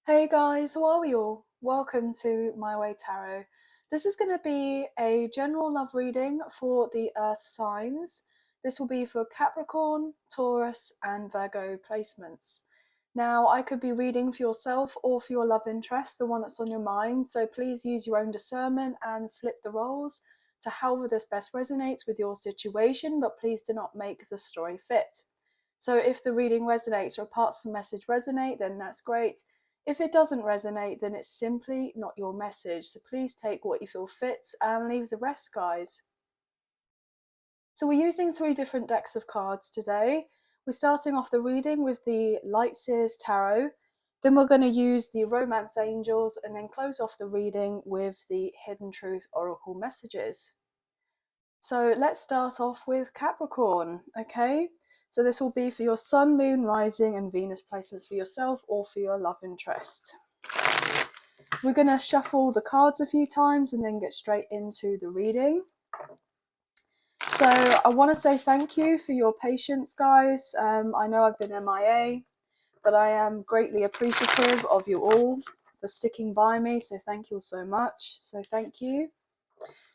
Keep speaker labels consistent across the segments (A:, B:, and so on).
A: Hey guys, how are we all? Welcome to My Way Tarot. This is going to be a general love reading for the Earth signs. This will be for Capricorn, Taurus, and Virgo placements. Now, I could be reading for yourself or for your love interest, the one that's on your mind, so please use your own discernment and flip the roles to however this best resonates with your situation, but please do not make the story fit. So if the reading resonates or parts of the message resonate, then that's great. If it doesn't resonate, then it's simply not your message. So please take what you feel fits and leave the rest, guys. So we're using 3 different decks of cards today. We're starting off the reading with the Light Seers Tarot. Then we're going to use the Romance Angels and then close off the reading with the Hidden Truth Oracle messages. So let's start off with Capricorn, okay? So this will be for your Sun, Moon, Rising, and Venus placements for yourself or for your love interest. We're going to shuffle the cards a few times and then get straight into the reading. So I want to say thank you for your patience, guys. I know I've been MIA, but I am greatly appreciative of you all for sticking by me. So thank you all so much. So thank you.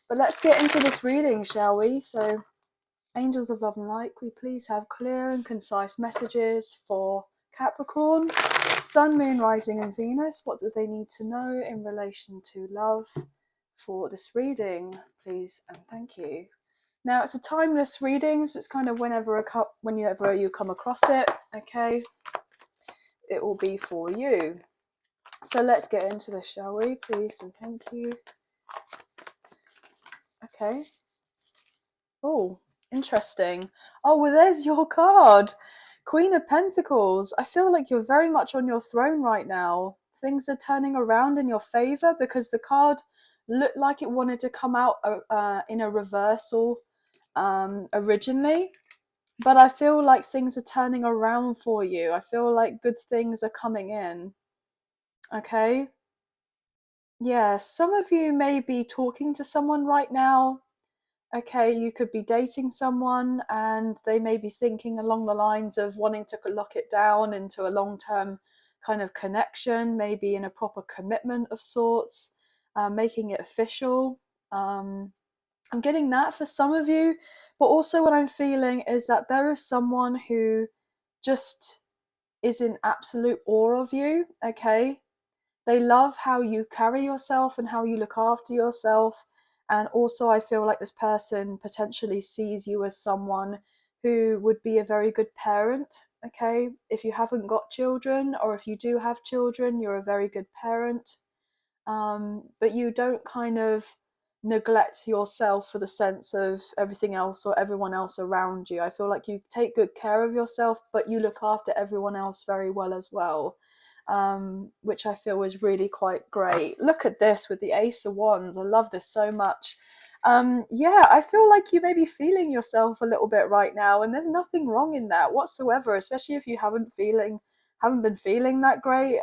A: But let's get into this reading, shall we? So Angels of Love and Light, we please have clear and concise messages for Capricorn, Sun, Moon, Rising and Venus. What do they need to know in relation to love for this reading, please and thank you. Now, it's a timeless reading, so it's kind of whenever you come across it, okay, it will be for you. So let's get into this, shall we, please and thank you. Okay. Oh, interesting. Oh, well, there's your card. Queen of Pentacles. I feel like you're very much on your throne right now. Things are turning around in your favor because the card looked like it wanted to come out in a reversal originally. But I feel like things are turning around for you. I feel like good things are coming in. Okay? Yeah, some of you may be talking to someone right now. Okay, you could be dating someone and they may be thinking along the lines of wanting to lock it down into a long-term kind of connection, maybe in a proper commitment of sorts, making it official. I'm getting that for some of you, but also what I'm feeling is that there is someone who just is in absolute awe of you, okay? They love how you carry yourself and how you look after yourself. And also, I feel like this person potentially sees you as someone who would be a very good parent, okay? If you haven't got children, or if you do have children, you're a very good parent. But you don't kind of neglect yourself for the sense of everything else or everyone else around you. I feel like you take good care of yourself, but you look after everyone else very well as well, which I feel is really quite great. Look at this with the Ace of Wands. I love this so much. Yeah, I feel like you may be feeling yourself a little bit right now, and there's nothing wrong in that whatsoever, especially if you haven't been feeling that great.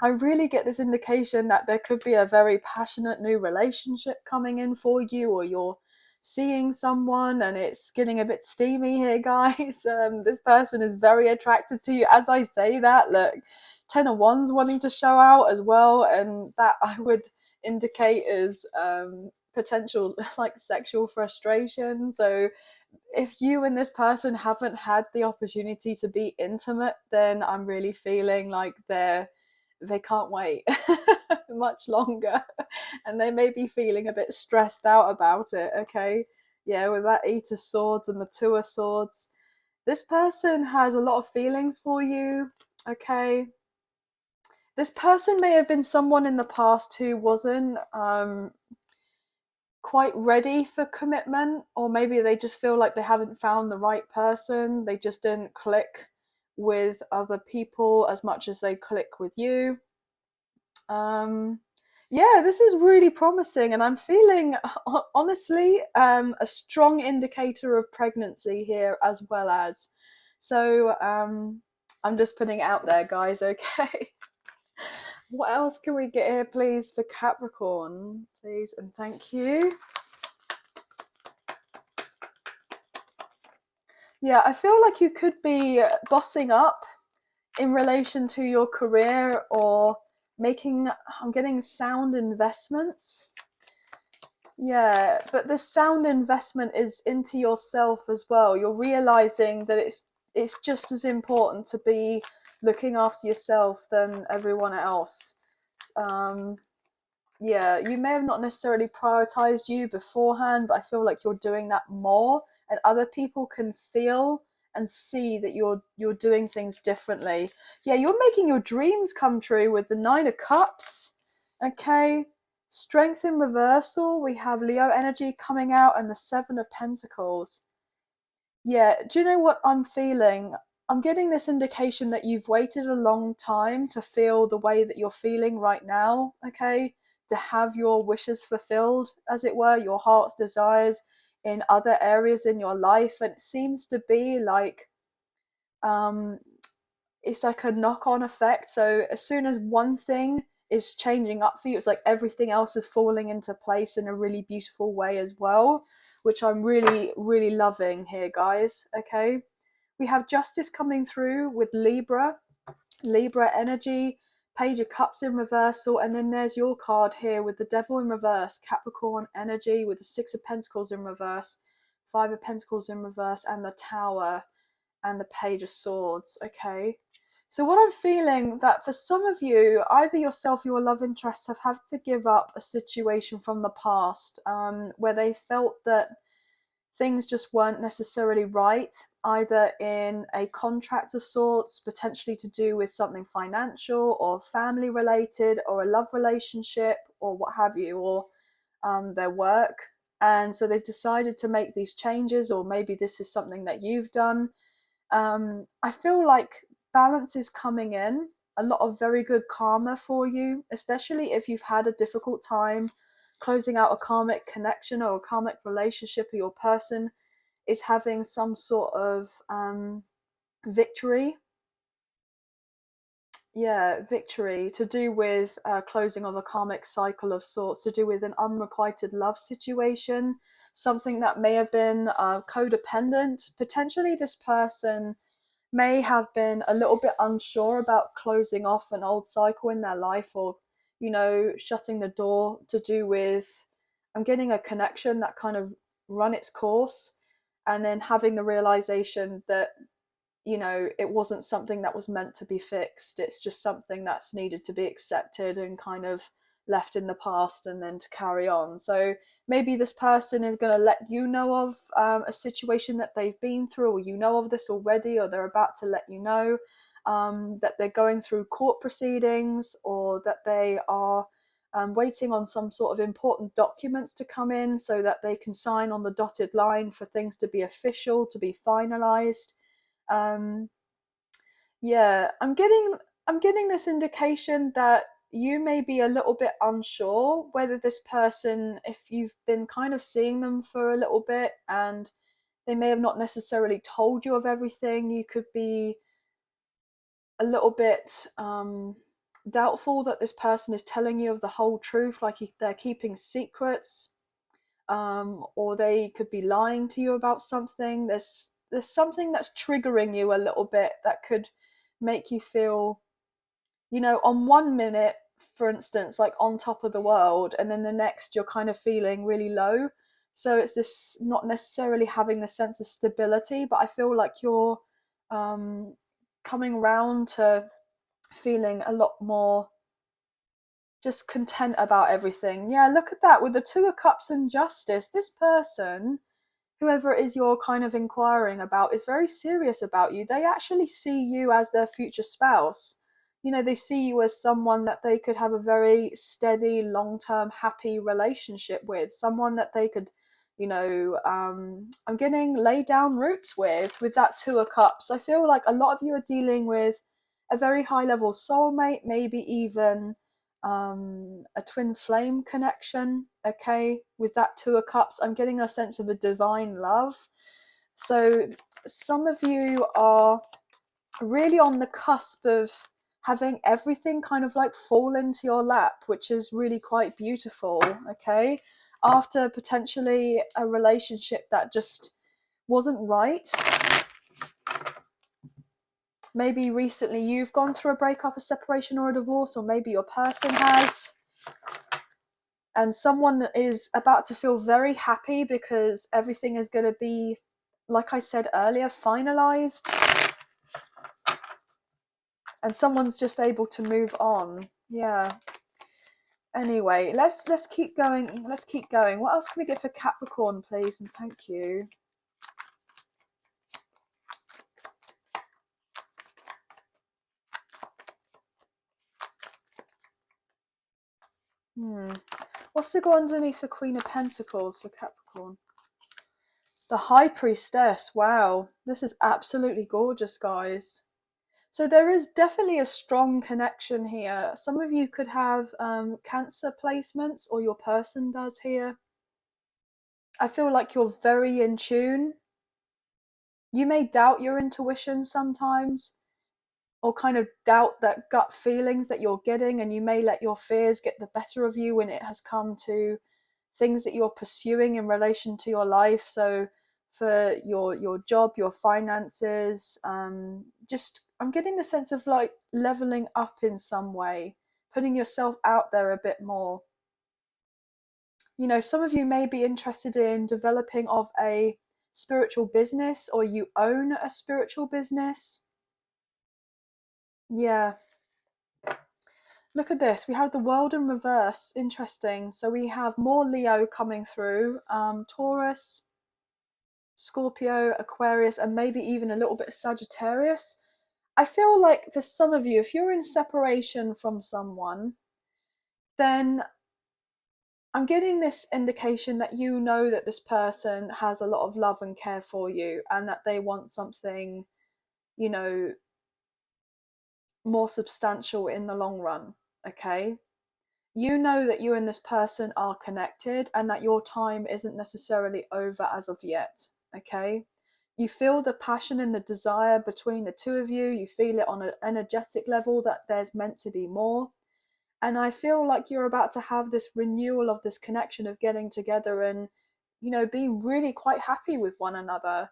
A: I really get this indication that there could be a very passionate new relationship coming in for you, or you're seeing someone and it's getting a bit steamy here, guys. This person is very attracted to you. As I say that, look, 10 of Wands wanting to show out as well, and that I would indicate is potential like sexual frustration. So if you and this person haven't had the opportunity to be intimate, then I'm really feeling like they can't wait much longer, and they may be feeling a bit stressed out about it, okay? Yeah, with that 8 of Swords and the 2 of Swords, this person has a lot of feelings for you, okay? This person may have been someone in the past who wasn't quite ready for commitment, or maybe they just feel like they haven't found the right person. They just didn't click with other people as much as they click with you. Yeah, this is really promising, and I'm feeling honestly a strong indicator of pregnancy here as well as. So I'm just putting it out there, guys, okay? What else can we get here, please, for Capricorn? Please and thank you. Yeah, I feel like you could be bossing up in relation to your career or making, I'm getting sound investments. Yeah, but the sound investment is into yourself as well. You're realizing that it's just as important to be looking after yourself than everyone else. Um, yeah, you may have not necessarily prioritized you beforehand, but I feel like you're doing that more, and other people can feel and see that you're doing things differently. Yeah, you're making your dreams come true with the Nine of Cups. Okay. Strength in reversal, we have Leo energy coming out, and the Seven of Pentacles. Yeah, do you know what I'm feeling? I'm getting this indication that you've waited a long time to feel the way that you're feeling right now, okay? To have your wishes fulfilled, as it were, your heart's desires in other areas in your life. And it seems to be like um, it's like a knock-on effect. So as soon as one thing is changing up for you, it's like everything else is falling into place in a really beautiful way as well, which I'm really, really loving here, guys. Okay. We have justice coming through with Libra energy, Page of Cups in reversal, and then there's your card here with the Devil in reverse, Capricorn energy with the Six of Pentacles in reverse, Five of Pentacles in reverse, and the Tower and the Page of Swords. Okay. So what I'm feeling that for some of you, either yourself or your love interests have had to give up a situation from the past, where they felt that things just weren't necessarily right, either in a contract of sorts, potentially to do with something financial or family related, or a love relationship, or what have you, or their work. And so they've decided to make these changes, or maybe this is something that you've done. I feel like balance is coming in, a lot of very good karma for you, especially if you've had a difficult time closing out a karmic connection or a karmic relationship, or your person is having some sort of victory. Yeah, victory to do with closing of a karmic cycle of sorts, to do with an unrequited love situation, something that may have been codependent. Potentially, this person may have been a little bit unsure about closing off an old cycle in their life, or shutting the door, to do with, I'm getting a connection that kind of run its course, and then having the realization that it wasn't something that was meant to be fixed. It's just something that's needed to be accepted and kind of left in the past, and then to carry on. So maybe this person is going to let you know of a situation that they've been through, or you know of this already, or they're about to let you know that they're going through court proceedings, or that they are waiting on some sort of important documents to come in, so that they can sign on the dotted line for things to be official, to be finalized. um yeah, I'm getting this indication that you may be a little bit unsure whether this person, if you've been kind of seeing them for a little bit and they may have not necessarily told you of everything, you could be a little bit doubtful that this person is telling you of the whole truth, like they're keeping secrets, or they could be lying to you about something. There's something that's triggering you a little bit that could make you feel, on one minute, for instance, like on top of the world, and then the next you're kind of feeling really low. So it's this not necessarily having the sense of stability, but I feel like you're um, coming round to feeling a lot more just content about everything. Yeah, look at that with the Two of Cups and Justice. This person, whoever it is you're kind of inquiring about, is very serious about you. They actually see you as their future spouse. They see you as someone that they could have a very steady, long-term, happy relationship with, someone that they could, I'm getting lay down roots with that Two of Cups. I feel like a lot of you are dealing with a very high level soulmate, maybe even a twin flame connection. Okay, with that Two of Cups, I'm getting a sense of a divine love. So some of you are really on the cusp of having everything kind of like fall into your lap, which is really quite beautiful. Okay, after potentially a relationship that just wasn't right. Maybe recently you've gone through a breakup, a separation, or a divorce, or maybe your person has. And someone is about to feel very happy because everything is going to be, like I said earlier, finalized. And someone's just able to move on. Yeah. Anyway, let's keep going. Let's keep going. What else can we get for Capricorn, please? And thank you. What's to go underneath the Queen of Pentacles for Capricorn? The High Priestess. Wow. This is absolutely gorgeous, guys. So there is definitely a strong connection here. Some of you could have Cancer placements, or your person does here. I feel like you're very in tune. You may doubt your intuition sometimes, or kind of doubt that gut feelings that you're getting, and you may let your fears get the better of you when it has come to things that you're pursuing in relation to your life. So for your job, your finances, just I'm getting the sense of like leveling up in some way, putting yourself out there a bit more. You know, some of you may be interested in developing of a spiritual business, or you own a spiritual business. Yeah. Look at this. We have the world in reverse. Interesting. So we have more Leo coming through. Taurus, Scorpio, Aquarius, and maybe even a little bit of Sagittarius. I feel like for some of you, if you're in separation from someone, then I'm getting this indication that you know that this person has a lot of love and care for you, and that they want something, you know, more substantial in the long run. Okay. You know that you and this person are connected, and that your time isn't necessarily over as of yet. Okay. You feel the passion and the desire between the two of you. You feel it on an energetic level that there's meant to be more. And I feel like you're about to have this renewal of this connection of getting together and, you know, being really quite happy with one another.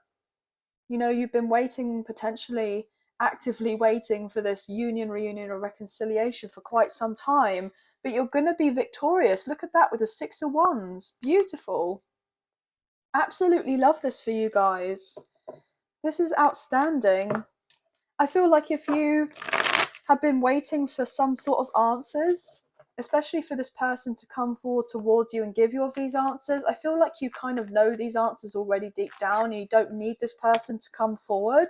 A: You know, you've been waiting, potentially actively waiting for this union, reunion, or reconciliation for quite some time, but you're going to be victorious. Look at that with the Six of Wands. Beautiful. Absolutely love this for you guys. This is outstanding. I feel like if you have been waiting for some sort of answers, especially for this person to come forward towards you and give you these answers, I feel like you kind of know these answers already deep down, and you don't need this person to come forward.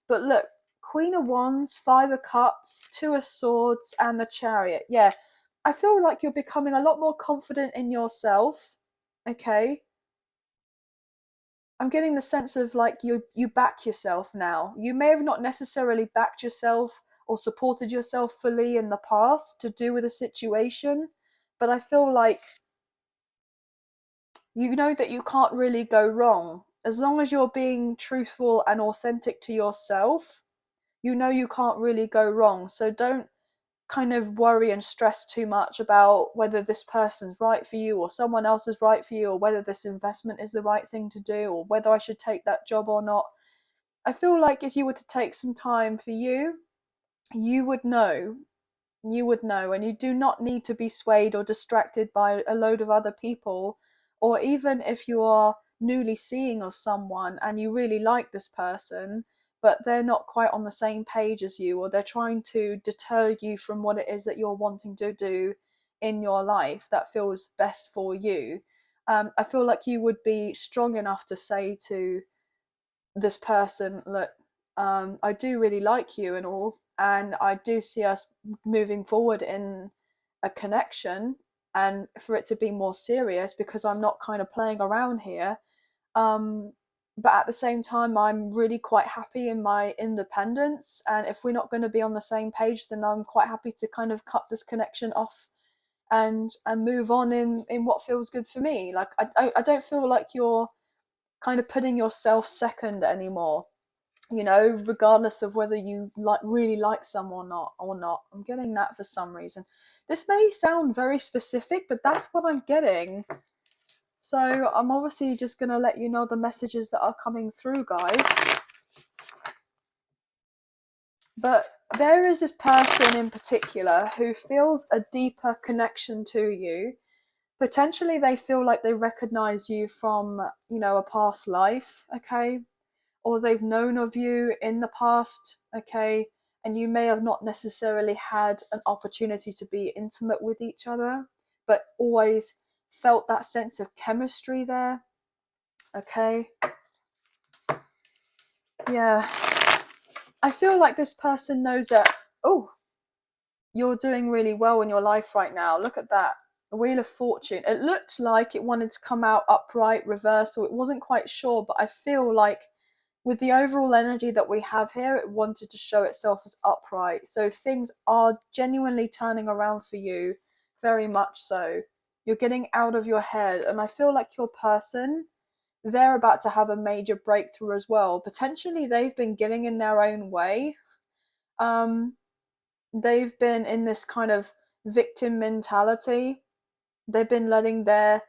A: But look, Queen of Wands, Five of Cups, Two of Swords, and the Chariot. Yeah, I feel like you're becoming a lot more confident in yourself. Okay. I'm getting the sense of like you back yourself now. You may have not necessarily backed yourself or supported yourself fully in the past to do with a situation, but I feel like you know that you can't really go wrong. As long as you're being truthful and authentic to yourself, you know you can't really go wrong. So don't kind of worry and stress too much about whether this person's right for you or someone else is right for you, or whether this investment is the right thing to do, or whether I should take that job or not. I feel like if you were to take some time for you, you would know. You would know, and you do not need to be swayed or distracted by a load of other people. Or even if you are newly seeing of someone and you really like this person, but they're not quite on the same page as you, or they're trying to deter you from what it is that you're wanting to do in your life that feels best for you. I feel like you would be strong enough to say to this person, look, I do really like you and all, and I do see us moving forward in a connection, and for it to be more serious, because I'm not kind of playing around here. um, but at the same time, I'm really quite happy in my independence, and if we're not going to be on the same page, then I'm quite happy to kind of cut this connection off and move on in what feels good for me. Like I don't feel like you're kind of putting yourself second anymore, you know, regardless of whether you like really like someone or not. I'm getting that for some reason. This may sound very specific, but that's what I'm getting. So I'm obviously just going to let you know the messages that are coming through, guys. But there is this person in particular who feels a deeper connection to you. Potentially they feel like they recognize you from, a past life, okay? Or they've known of you in the past, okay? And you may have not necessarily had an opportunity to be intimate with each other, but always felt that sense of chemistry there, okay? Yeah. I feel like this person knows that, oh, you're doing really well in your life right now. Look at that. The Wheel of Fortune. It looked like it wanted to come out upright, reversal. It wasn't quite sure, but I feel like with the overall energy that we have here, it wanted to show itself as upright. So things are genuinely turning around for you, very much so. You're getting out of your head, and I feel like your person, they're about to have a major breakthrough as well. Potentially, they've been getting in their own way. Um, they've been in this kind of victim mentality. They've been letting their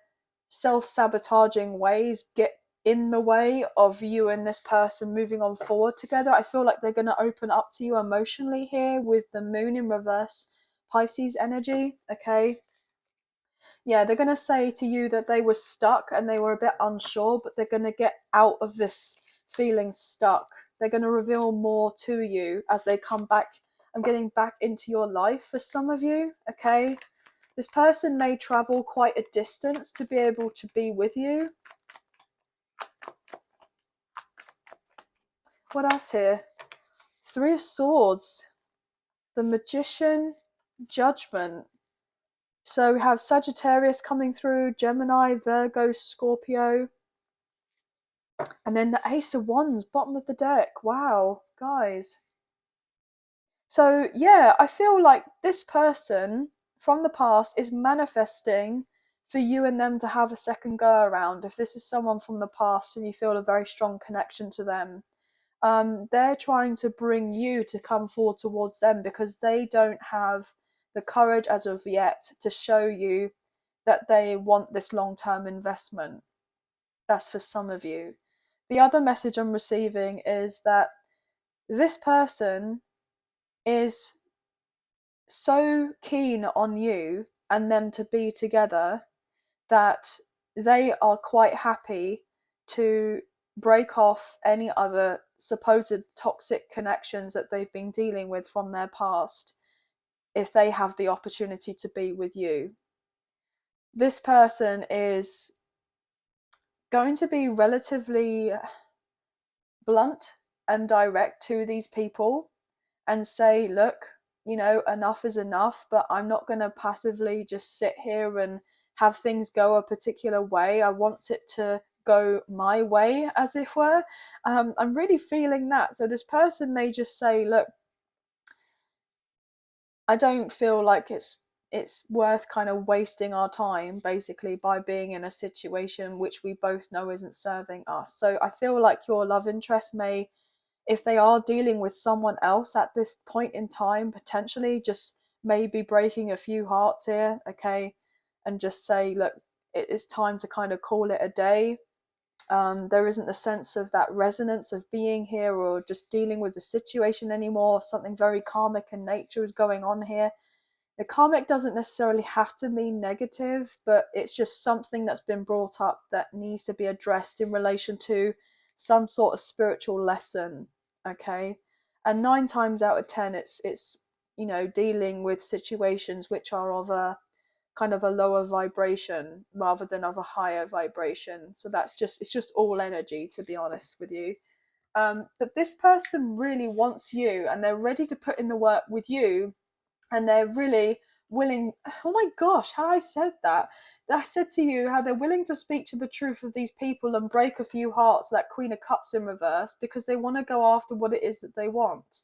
A: self-sabotaging ways get in the way of you and this person moving on forward together. I feel like they're going to open up to you emotionally here with the moon in reverse Pisces energy, okay? Yeah, they're going to say to you that they were stuck and they were a bit unsure, but they're going to get out of this feeling stuck. They're going to reveal more to you as they come back. I'm getting back into your life for some of you, okay? This person may travel quite a distance to be able to be with you. What else here? Three of Swords, the Magician, Judgment. So we have Sagittarius coming through, Gemini, Virgo, Scorpio. And then the Ace of Wands, bottom of the deck. Wow, guys. So yeah, I feel like this person from the past is manifesting for you and them to have a second go around. If this is someone from the past and you feel a very strong connection to them, they're trying to bring you to come forward towards them because they don't have the courage as of yet to show you that they want this long-term investment. That's for some of you. The other message I'm receiving is that this person is so keen on you and them to be together that they are quite happy to break off any other supposed toxic connections that they've been dealing with from their past if they have the opportunity to be with you. This person is going to be relatively blunt and direct to these people and say, look, enough is enough, but I'm not going to passively just sit here and have things go a particular way. I want it to go my way, as it were. I'm really feeling that. So this person may just say, look, I don't feel like it's worth kind of wasting our time basically by being in a situation which we both know isn't serving us. So I feel like your love interest may, if they are dealing with someone else at this point in time, potentially just maybe breaking a few hearts here, okay, and just say, look, it is time to kind of call it a day. There isn't the sense of that resonance of being here or just dealing with the situation anymore. Something very karmic in nature is going on here. The karmic doesn't necessarily have to mean negative, but it's just something that's been brought up that needs to be addressed in relation to some sort of spiritual lesson, okay? And 9 times out of 10, it's dealing with situations which are of a kind of a lower vibration rather than of a higher vibration. So it's just all energy, to be honest with you. But this person really wants you, and they're ready to put in the work with you, and they're really willing. Oh my gosh, how I said that. I said to you how they're willing to speak to the truth of these people and break a few hearts, that Queen of Cups in reverse, because they want to go after what it is that they want.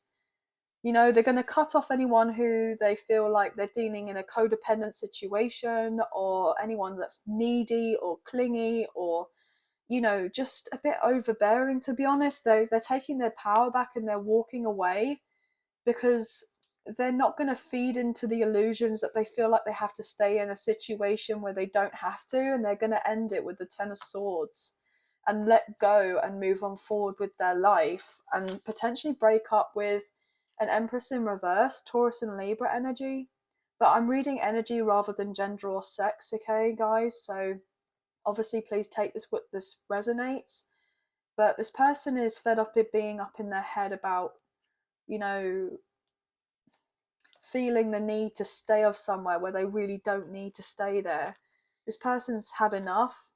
A: They're going to cut off anyone who they feel like they're dealing in a codependent situation, or anyone that's needy or clingy, or just a bit overbearing, to be honest. They're taking their power back and they're walking away because they're not going to feed into the illusions that they feel like they have to stay in a situation where they don't have to, and they're going to end it with the Ten of Swords and let go and move on forward with their life and potentially break up with an Empress in reverse, Taurus and Libra energy. But I'm reading energy rather than gender or sex, okay, guys? So obviously, please take this what this resonates. But this person is fed up with being up in their head about, you know, feeling the need to stay off somewhere where they really don't need to stay there. This person's had enough.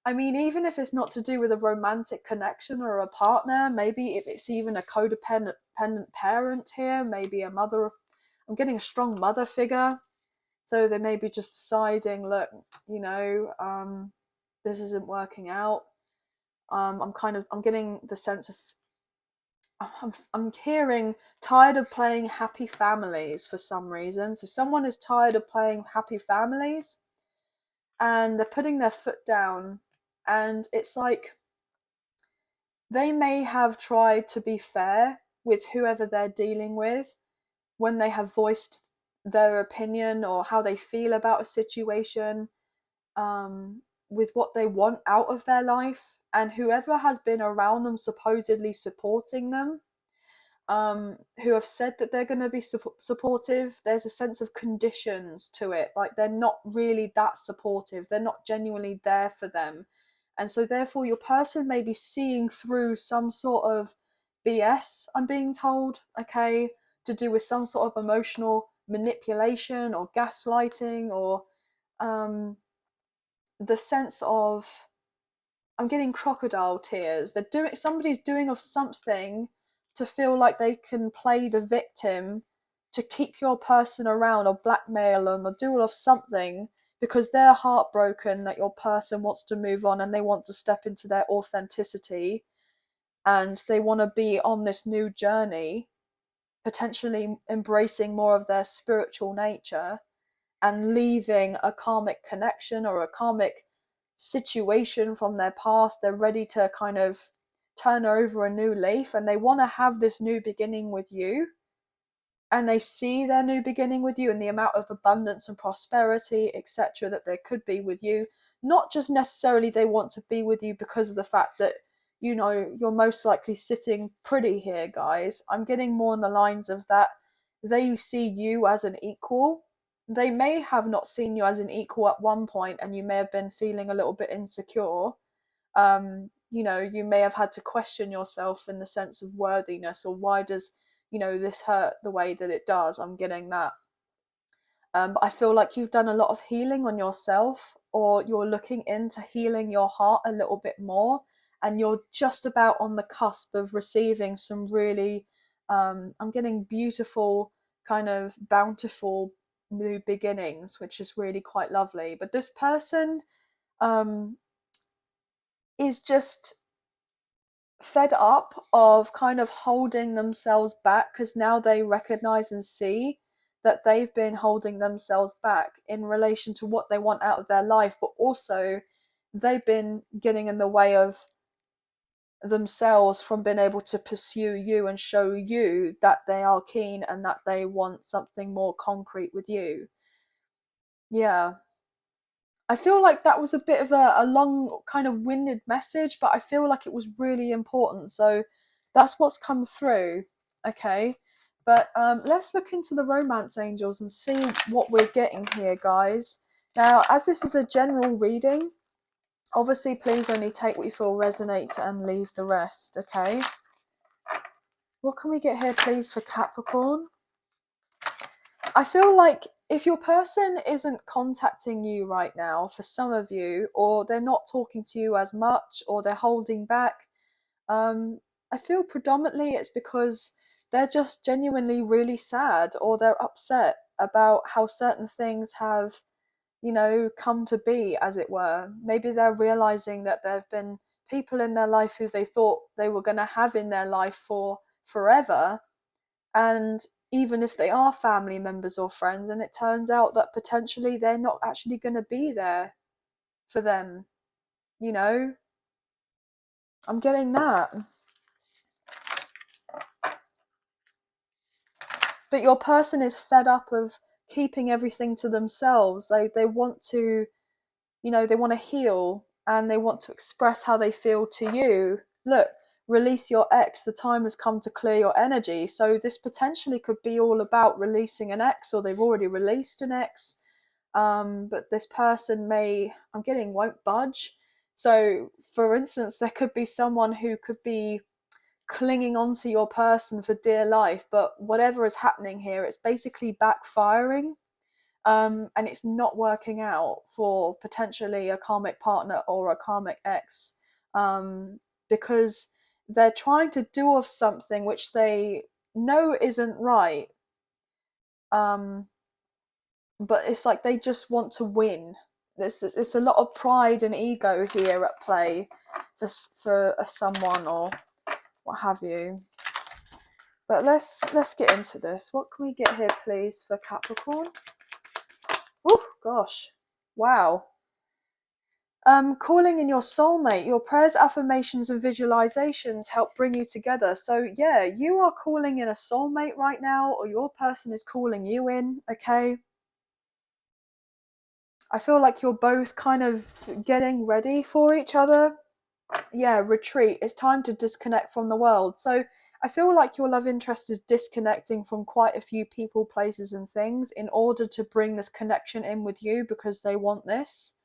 A: I mean, even if it's not to do with a romantic connection or a partner, maybe if it's even a codependent parent here, maybe a mother. I'm getting a strong mother figure. So they may be just deciding, look, this isn't working out. I'm getting the sense of, I'm hearing tired of playing happy families for some reason. So someone is tired of playing happy families and they're putting their foot down, and it's like they may have tried to be fair with whoever they're dealing with when they have voiced their opinion or how they feel about a situation, with what they want out of their life, and whoever has been around them supposedly supporting them, who have said that they're going to be supportive, there's a sense of conditions to it. Like they're not really that supportive, they're not genuinely there for them. And so therefore your person may be seeing through some sort of BS, I'm being told, okay, to do with some sort of emotional manipulation or gaslighting, or the sense of, I'm getting crocodile tears. Somebody's doing of something to feel like they can play the victim to keep your person around or blackmail them or do all of something, because they're heartbroken that your person wants to move on and they want to step into their authenticity and they want to be on this new journey, potentially embracing more of their spiritual nature and leaving a karmic connection or a karmic situation from their past. They're ready to kind of turn over a new leaf and they want to have this new beginning with you. And they see their new beginning with you and the amount of abundance and prosperity, etc., that there could be with you. Not just necessarily they want to be with you because of the fact that, you're most likely sitting pretty here, guys. I'm getting more on the lines of that they see you as an equal. They may have not seen you as an equal at one point and you may have been feeling a little bit insecure. You may have had to question yourself in the sense of worthiness, or why does, this hurt the way that it does. I'm getting that. But I feel like you've done a lot of healing on yourself, or you're looking into healing your heart a little bit more, and you're just about on the cusp of receiving some really, I'm getting beautiful, kind of bountiful new beginnings, which is really quite lovely. But this person is just fed up of kind of holding themselves back, because now they recognize and see that they've been holding themselves back in relation to what they want out of their life, but also they've been getting in the way of themselves from being able to pursue you and show you that they are keen and that they want something more concrete with you. Yeah. I feel like that was a bit of a long, kind of winded message, but I feel like it was really important. So that's what's come through. Okay. But let's look into the romance angels and see what we're getting here, guys. Now, as this is a general reading, obviously, please only take what you feel resonates and leave the rest. Okay. What can we get here, please, for Capricorn? I feel like if your person isn't contacting you right now, for some of you, or they're not talking to you as much, or they're holding back, I feel predominantly it's because they're just genuinely really sad, or they're upset about how certain things have, come to be, as it were. Maybe they're realizing that there have been people in their life who they thought they were going to have in their life for forever, and even if they are family members or friends, and it turns out that potentially they're not actually going to be there for them, I'm getting that. But your person is fed up of keeping everything to themselves. They want to, they want to heal, and they want to express how they feel to you. Look, release your ex, the time has come to clear your energy. So this potentially could be all about releasing an ex, or they've already released an ex. But this person won't budge. So for instance, there could be someone who could be clinging onto your person for dear life, but whatever is happening here, it's basically backfiring. And it's not working out for potentially a karmic partner or a karmic ex, because they're trying to do of something which they know isn't right, um, but it's like they just want to win. It's a lot of pride and ego here at play for someone or what have you. But let's get into this. What can we get here, please, for Capricorn? Oh gosh, wow. Calling in your soulmate. Your prayers, affirmations, and visualizations help bring you together. So yeah, you are calling in a soulmate right now, or your person is calling you in. Okay. I feel like you're both kind of getting ready for each other. Yeah, retreat. It's time to disconnect from the world. So I feel like your love interest is disconnecting from quite a few people, places, and things in order to bring this connection in with you because they want this.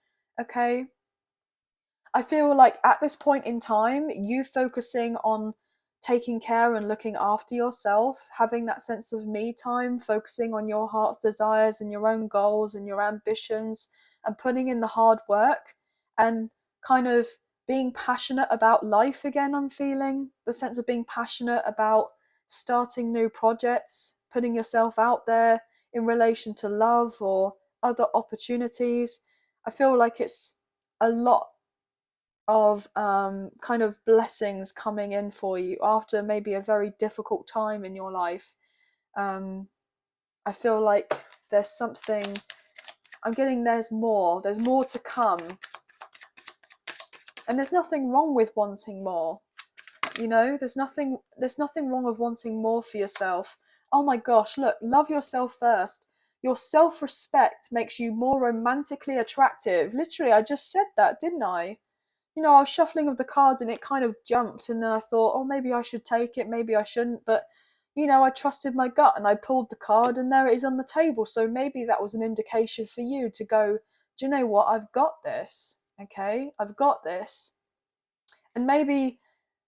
A: Okay. I feel like at this point in time, you focusing on taking care and looking after yourself, having that sense of me time, focusing on your heart's desires and your own goals and your ambitions, and putting in the hard work and kind of being passionate about life again. I'm feeling the sense of being passionate about starting new projects, putting yourself out there in relation to love or other opportunities. I feel like it's a lot of kind of blessings coming in for you after maybe a very difficult time in your life. Um, I feel like there's something, I'm getting there's more to come. And there's nothing wrong with wanting more. You know, there's nothing wrong with wanting more for yourself. Oh my gosh, look, love yourself first. Your self-respect makes you more romantically attractive. Literally, I just said that, didn't I? I was shuffling of the cards and it kind of jumped, and then I thought, oh, maybe I should take it, maybe I shouldn't, but I trusted my gut and I pulled the card and there it is on the table. So maybe that was an indication for you to go, do you know what? I've got this. Okay, I've got this. And maybe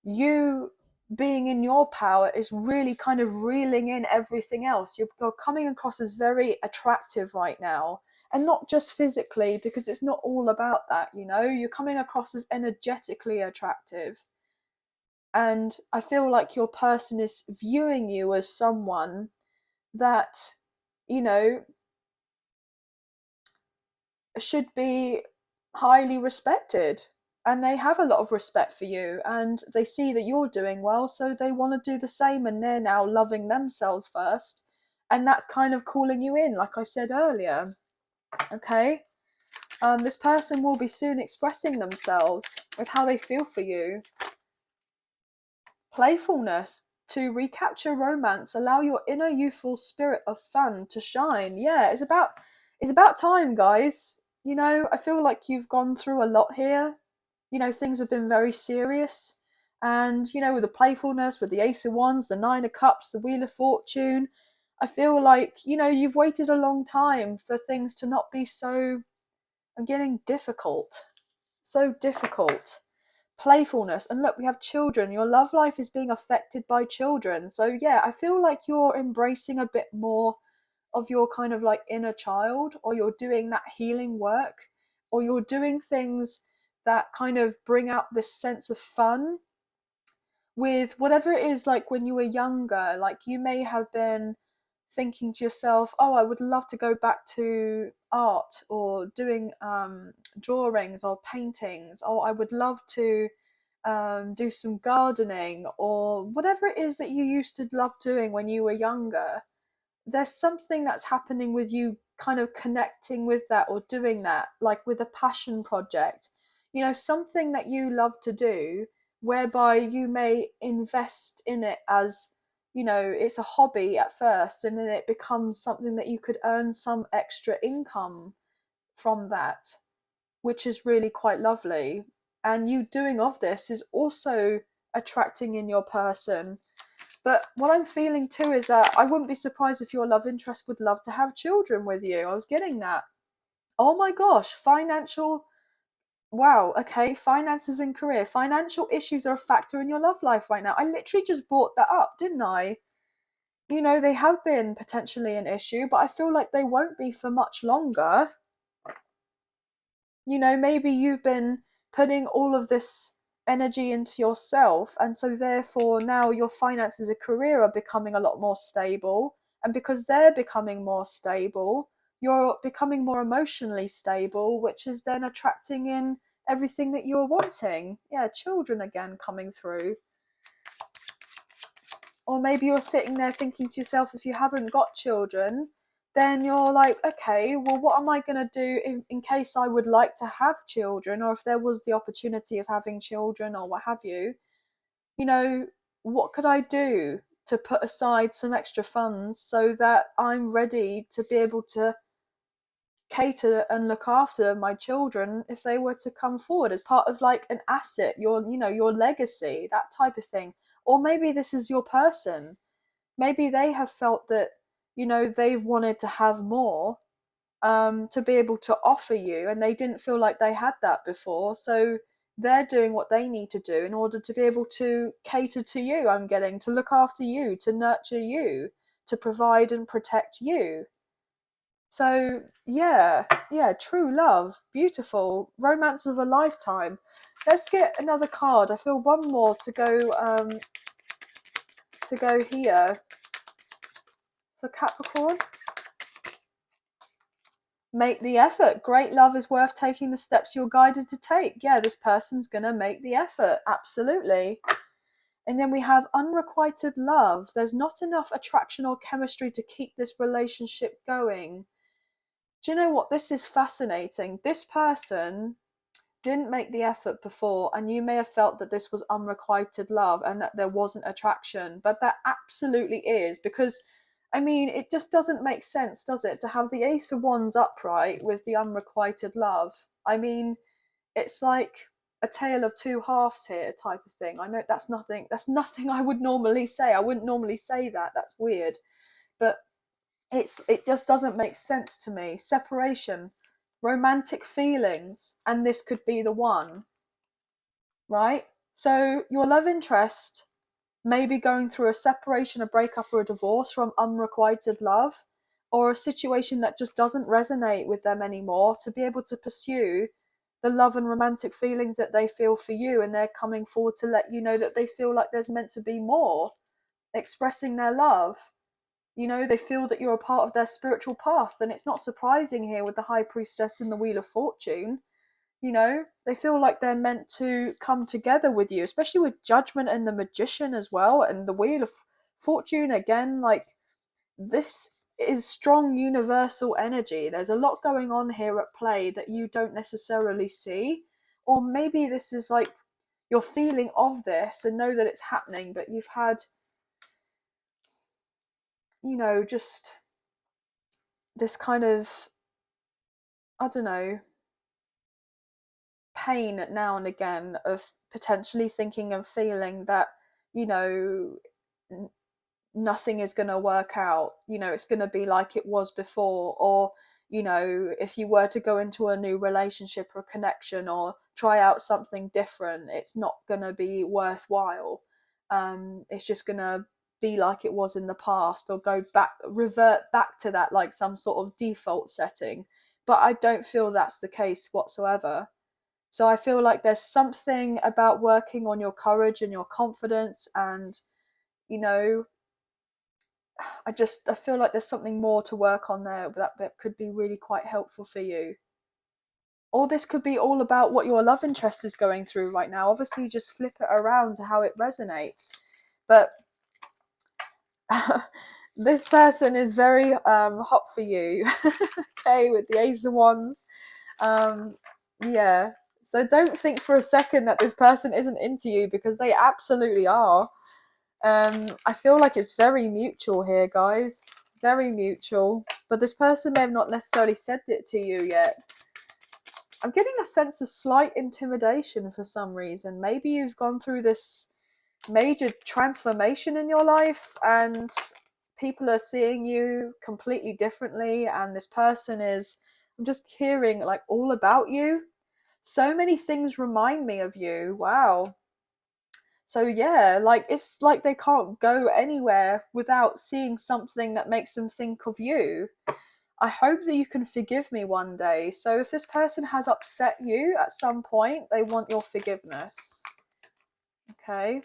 A: you being in your power is really kind of reeling in everything else. You're coming across as very attractive right now, and not just physically, because it's not all about that. You're coming across as energetically attractive, and I feel like your person is viewing you as someone that you know should be highly respected, and they have a lot of respect for you, and they see that you're doing well, so they want to do the same, and they're now loving themselves first, and that's kind of calling you in, like I said earlier. Okay. This person will be soon expressing themselves with how they feel for you. Playfulness. To recapture romance, allow your inner youthful spirit of fun to shine. Yeah, it's about time, guys. I feel like you've gone through a lot here. Things have been very serious. And, with the playfulness, with the Ace of Wands, the Nine of Cups, the Wheel of Fortune, I feel like, you've waited a long time for things to not be so, I'm getting difficult. So difficult. Playfulness. And look, we have children. Your love life is being affected by children. So, yeah, I feel like you're embracing a bit more of your kind of like inner child, or you're doing that healing work, or you're doing things that kind of bring out this sense of fun with whatever it is. Like when you were younger, like you may have been thinking to yourself, oh, I would love to go back to art, or doing drawings or paintings, or I would love to do some gardening, or whatever it is that you used to love doing when you were younger. There's something that's happening with you kind of connecting with that, or doing that, like with a passion project, something that you love to do, whereby you may invest in it as, it's a hobby at first, and then it becomes something that you could earn some extra income from that, which is really quite lovely. And you doing of this is also attracting in your person. But what I'm feeling too is that I wouldn't be surprised if your love interest would love to have children with you. I was getting that. Oh my gosh, financial. Wow, okay, finances and career. Financial issues are a factor in your love life right now. I literally just brought that up, didn't I? You know, they have been potentially an issue, but I feel like they won't be for much longer. You know, maybe you've been putting all of this energy into yourself, and so therefore now your finances and career are becoming a lot more stable. And because they're becoming more stable, you're becoming more emotionally stable, which is then attracting in everything that you're wanting. Yeah, children again coming through. Or maybe you're sitting there thinking to yourself, if you haven't got children, then you're like, okay, well, what am I going to do in case I would like to have children, or if there was the opportunity of having children, or what have you? You know, what could I do to put aside some extra funds so that I'm ready to be able to cater and look after my children if they were to come forward as part of like an asset, your legacy, that type of thing. Or maybe this is your person. Maybe they have felt that, they've wanted to have more, to be able to offer you, and they didn't feel like they had that before. So they're doing what they need to do in order to be able to cater to you. I'm getting to look after you, to nurture you, to provide and protect you. So yeah, true love, beautiful, romance of a lifetime. Let's get another card. I feel one more to go here for Capricorn. Make the effort. Great love is worth taking the steps you're guided to take. Yeah, this person's gonna make the effort, absolutely. And then we have unrequited love. There's not enough attraction or chemistry to keep this relationship going. Do you know what? This is fascinating. This person didn't make the effort before, and you may have felt that this was unrequited love and that there wasn't attraction, but that absolutely is, because I mean, it just doesn't make sense, does it, to have the Ace of Wands upright with the unrequited love? I mean, it's like a tale of two halves here type of thing. I know that's nothing I would normally say. I wouldn't normally say that. That's weird. But it just doesn't make sense to me. Separation, romantic feelings, and this could be the one, right? So your love interest may be going through a separation, a breakup, or a divorce from unrequited love, or a situation that just doesn't resonate with them anymore, to be able to pursue the love and romantic feelings that they feel for you, and they're coming forward to let you know that they feel like there's meant to be more, expressing their love. They feel that you're a part of their spiritual path, and it's not surprising here with the High Priestess and the Wheel of Fortune. They feel like they're meant to come together with you, especially with Judgment and the Magician as well, and the Wheel of Fortune again. Like, this is strong universal energy. There's a lot going on here at play that you don't necessarily see, or maybe this is like you're feeling of this and know that it's happening, but you've had just this kind of, I don't know, pain now and again of potentially thinking and feeling that, you know, nothing is going to work out. It's going to be like it was before, or, if you were to go into a new relationship or connection or try out something different, it's not going to be worthwhile. It's just going to be like it was in the past, or revert back to that, like some sort of default setting. But I don't feel that's the case whatsoever. So I feel like there's something about working on your courage and your confidence, and you know I feel like there's something more to work on there that could be really quite helpful for you. Or this could be all about what your love interest is going through right now. Obviously, just flip it around to how it resonates. But this person is very hot for you. Okay, with the Ace of Wands. Yeah. So don't think for a second that this person isn't into you, because they absolutely are. I feel like it's very mutual here, guys. Very mutual. But this person may have not necessarily said it to you yet. I'm getting a sense of slight intimidation for some reason. Maybe you've gone through this major transformation in your life, and people are seeing you completely differently, and this person is, I'm just hearing like all about you. So many things remind me of you. Wow. So yeah, like it's like they can't go anywhere without seeing something that makes them think of you. I hope that you can forgive me one day. So if this person has upset you at some point, they want your forgiveness. Okay.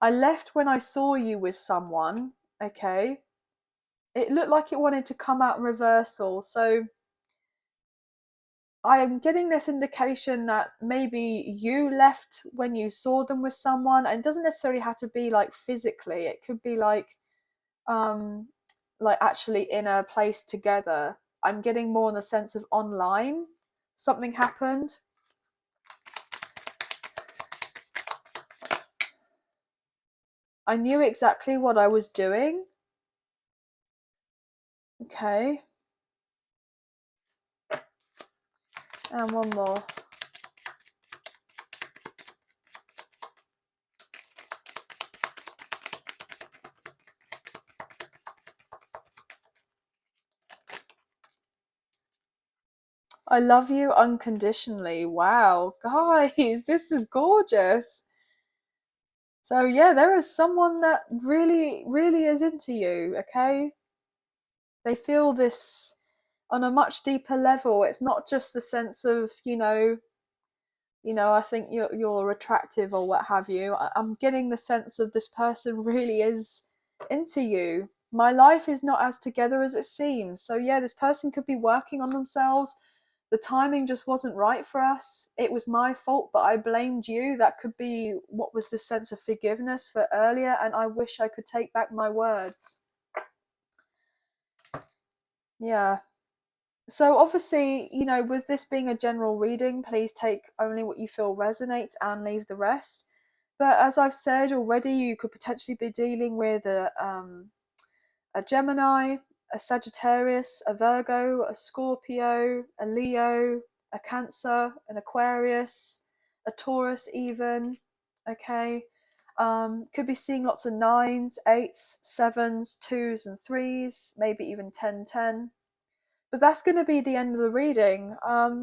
A: I left when I saw you with someone. Okay. It looked like it wanted to come out in reversal. So I am getting this indication that maybe you left when you saw them with someone, and it doesn't necessarily have to be like physically. It could be um like actually in a place together. I'm getting more in the sense of online. Something happened. I knew exactly what I was doing. Okay. And one more. I love you unconditionally. Wow, guys, this is gorgeous. So yeah, there is someone that really, really is into you, okay? They feel this on a much deeper level. It's not just the sense of, I think you're attractive or what have you. I'm getting the sense of this person really is into you. My life is not as together as it seems. So yeah, this person could be working on themselves. The timing just wasn't right for us. It was my fault, but I blamed you. That could be what was the sense of forgiveness for earlier, and I wish I could take back my words. Yeah. So obviously, with this being a general reading, please take only what you feel resonates and leave the rest. But as I've said already, you could potentially be dealing with a Gemini, a Sagittarius, a Virgo, a Scorpio, a Leo, a Cancer, an Aquarius, a Taurus even. Okay. Could be seeing lots of nines, eights, sevens, twos, and threes, maybe even 10, 10. But that's going to be the end of the reading.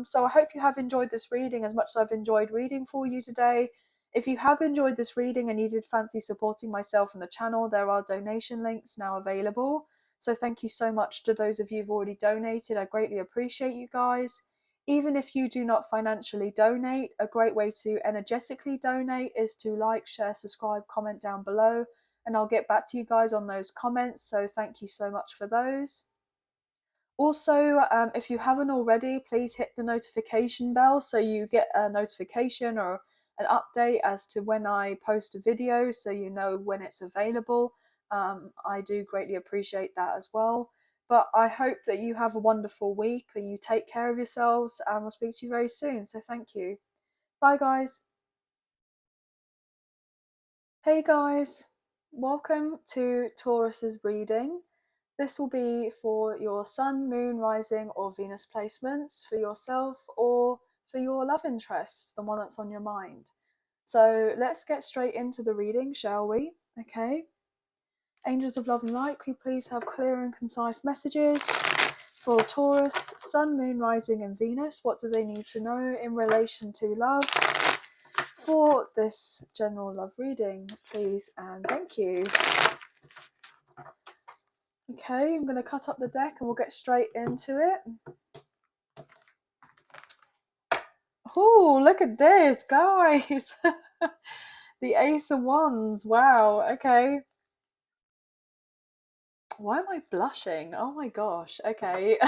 A: So I hope you have enjoyed this reading as much as I've enjoyed reading for you today. If you have enjoyed this reading and you did fancy supporting myself and the channel, there are donation links now available. So thank you so much to those of you who've already donated. I greatly appreciate you guys. Even if you do not financially donate, a great way to energetically donate is to like, share, subscribe, comment down below, and I'll get back to you guys on those comments. So thank you so much for those. Also, if you haven't already, please hit the notification bell so you get a notification or an update as to when I post a video, so you know when it's available. I do greatly appreciate that as well. But I hope that you have a wonderful week and you take care of yourselves, and we'll speak to you very soon. So thank you. Bye, guys. Hey, guys. Welcome to Taurus's reading. This will be for your sun, moon, rising, or Venus placements for yourself or for your love interest, the one that's on your mind. So let's get straight into the reading, shall we? Okay. Angels of love and light, could you please have clear and concise messages for Taurus, sun, moon, rising, and Venus? What do they need to know in relation to love for this general love reading, please, and thank you. Okay, I'm going to cut up the deck and we'll get straight into it. Oh, look at this, guys. The Ace of Wands. Wow, okay. Why am I blushing? Oh my gosh. Okay.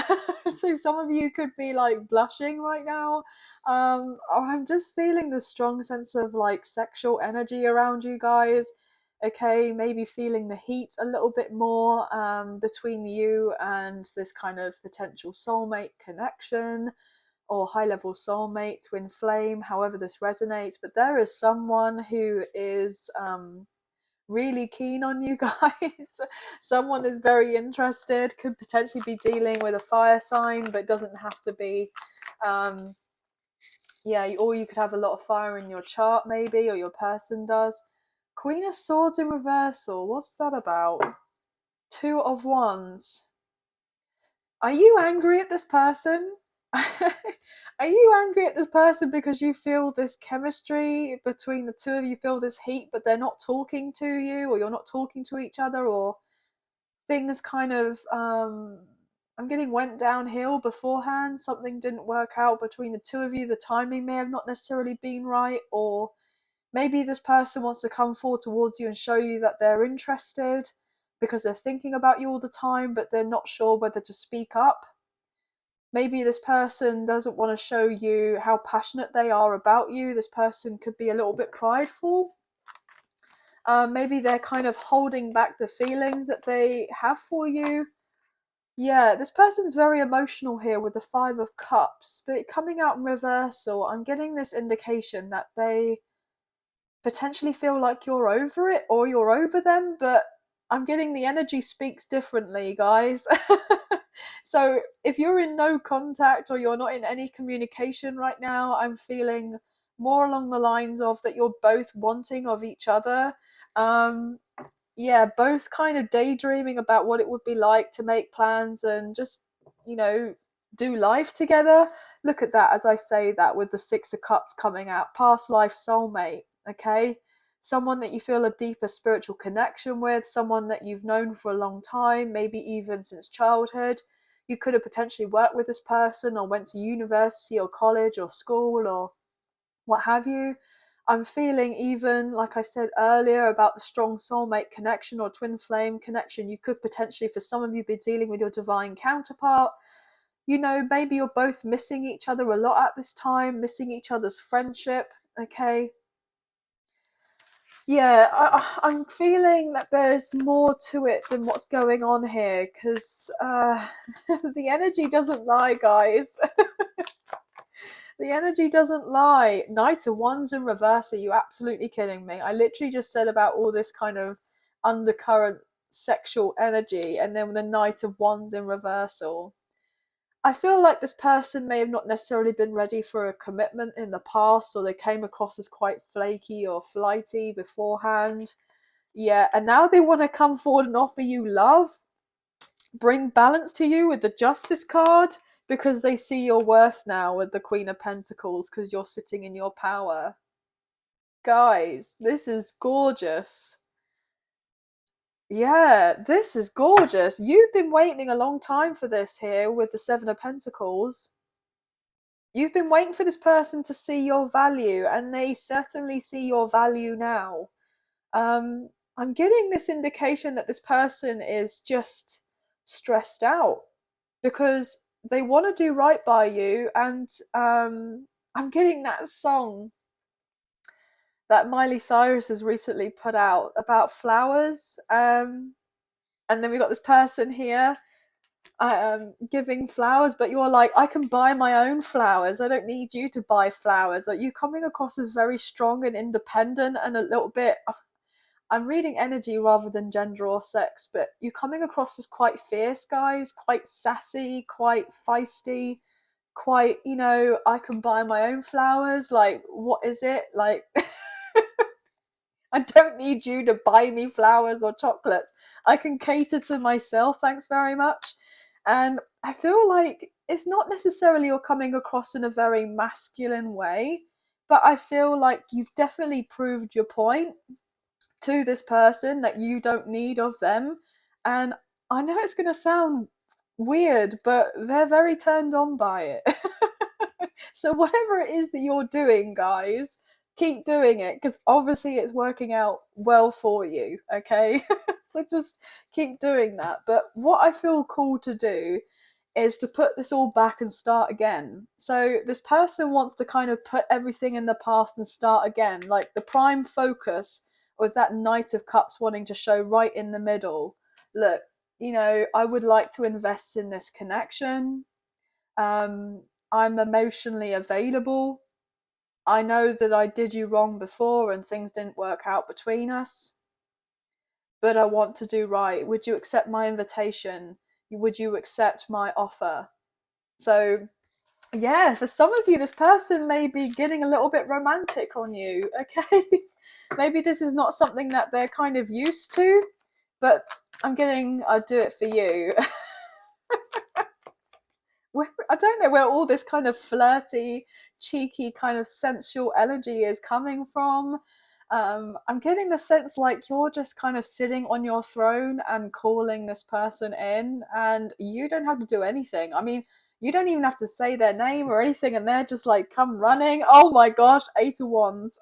A: So some of you could be like blushing right now. Or I'm just feeling the strong sense of like sexual energy around you guys. Okay, maybe feeling the heat a little bit more between you and this kind of potential soulmate connection or high level soulmate, twin flame, however this resonates. But there is someone who is really keen on you guys. Someone is very interested, could potentially be dealing with a fire sign, but doesn't have to be. Yeah, or you could have a lot of fire in your chart, maybe, or your person does. Queen of Swords in reversal. What's that about? Two of Wands. Are you angry at this person? Are you angry at this person because you feel this chemistry between the two of you, feel this heat, but they're not talking to you, or you're not talking to each other, or things kind of I'm getting went downhill beforehand, something didn't work out between the two of you, the timing may have not necessarily been right, or maybe this person wants to come forward towards you and show you that they're interested because they're thinking about you all the time, but they're not sure whether to speak up. Maybe this person doesn't want to show you how passionate they are about you. This person could be a little bit prideful. Maybe they're kind of holding back the feelings that they have for you. Yeah, this person's very emotional here with the Five of Cups, but coming out in reversal, I'm getting this indication that they potentially feel like you're over it or you're over them, but I'm getting the energy speaks differently, guys. So if you're in no contact or you're not in any communication right now, I'm feeling more along the lines of that you're both wanting of each other. Um, yeah, both kind of daydreaming about what it would be like to make plans and just, you know, do life together. Look at that as I say that with the Six of Cups coming out. Past life soulmate, okay? Someone that you feel a deeper spiritual connection with, someone that you've known for a long time, maybe even since childhood. You could have potentially worked with this person or went to university or college or school or what have you. I'm feeling, even like I said earlier about the strong soulmate connection or twin flame connection, you could potentially, for some of you, be dealing with your divine counterpart. You know, maybe you're both missing each other a lot at this time, missing each other's friendship, okay? Yeah, I'm feeling that there's more to it than what's going on here, because the energy doesn't lie, guys. The energy doesn't lie. Knight of Wands in reverse. Are you absolutely kidding me? I literally just said about all this kind of undercurrent sexual energy, and then the Knight of Wands in reversal. I feel like this person may have not necessarily been ready for a commitment in the past, or they came across as quite flaky or flighty beforehand. Yeah, and now they want to come forward and offer you love, bring balance to you with the Justice card, because they see your worth now with the Queen of Pentacles, because you're sitting in your power. Guys, this is gorgeous. Yeah, this is gorgeous. You've been waiting a long time for this here with the Seven of Pentacles. You've been waiting for this person to see your value, and they certainly see your value now. I'm getting this indication that this person is just stressed out because they want to do right by you, and I'm getting that song that Miley Cyrus has recently put out about flowers, and then we got this person here giving flowers, but you're like, I can buy my own flowers, I don't need you to buy flowers. Like, you coming across as very strong and independent and a little bit, I'm reading energy rather than gender or sex, but you're coming across as quite fierce, guys, quite sassy, quite feisty, quite, you know, I can buy my own flowers. Like, what is it? Like, I don't need you to buy me flowers or chocolates. I can cater to myself, thanks very much. And I feel like it's not necessarily you're coming across in a very masculine way, but I feel like you've definitely proved your point to this person that you don't need of them. And I know it's going to sound weird, but they're very turned on by it. So whatever it is that you're doing, guys, keep doing it, because obviously it's working out well for you, okay? So just keep doing that. But what I feel called to do is to put this all back and start again. So this person wants to kind of put everything in the past and start again. Like, the prime focus with that Knight of Cups wanting to show right in the middle. Look, you know, I would like to invest in this connection. Um, I'm emotionally available. I know that I did you wrong before and things didn't work out between us, but I want to do right. Would you accept my invitation? Would you accept my offer? So Yeah, for some of you, this person may be getting a little bit romantic on you, okay? Maybe this is not something that they're kind of used to, but I'm getting, I'll do it for you. I don't know where all this kind of flirty, cheeky, kind of sensual energy is coming from. I'm getting the sense like you're just kind of sitting on your throne and calling this person in, and you don't have to do anything. I mean, you don't even have to say their name or anything, and they're just like come running. Oh my gosh, 8 of Wands.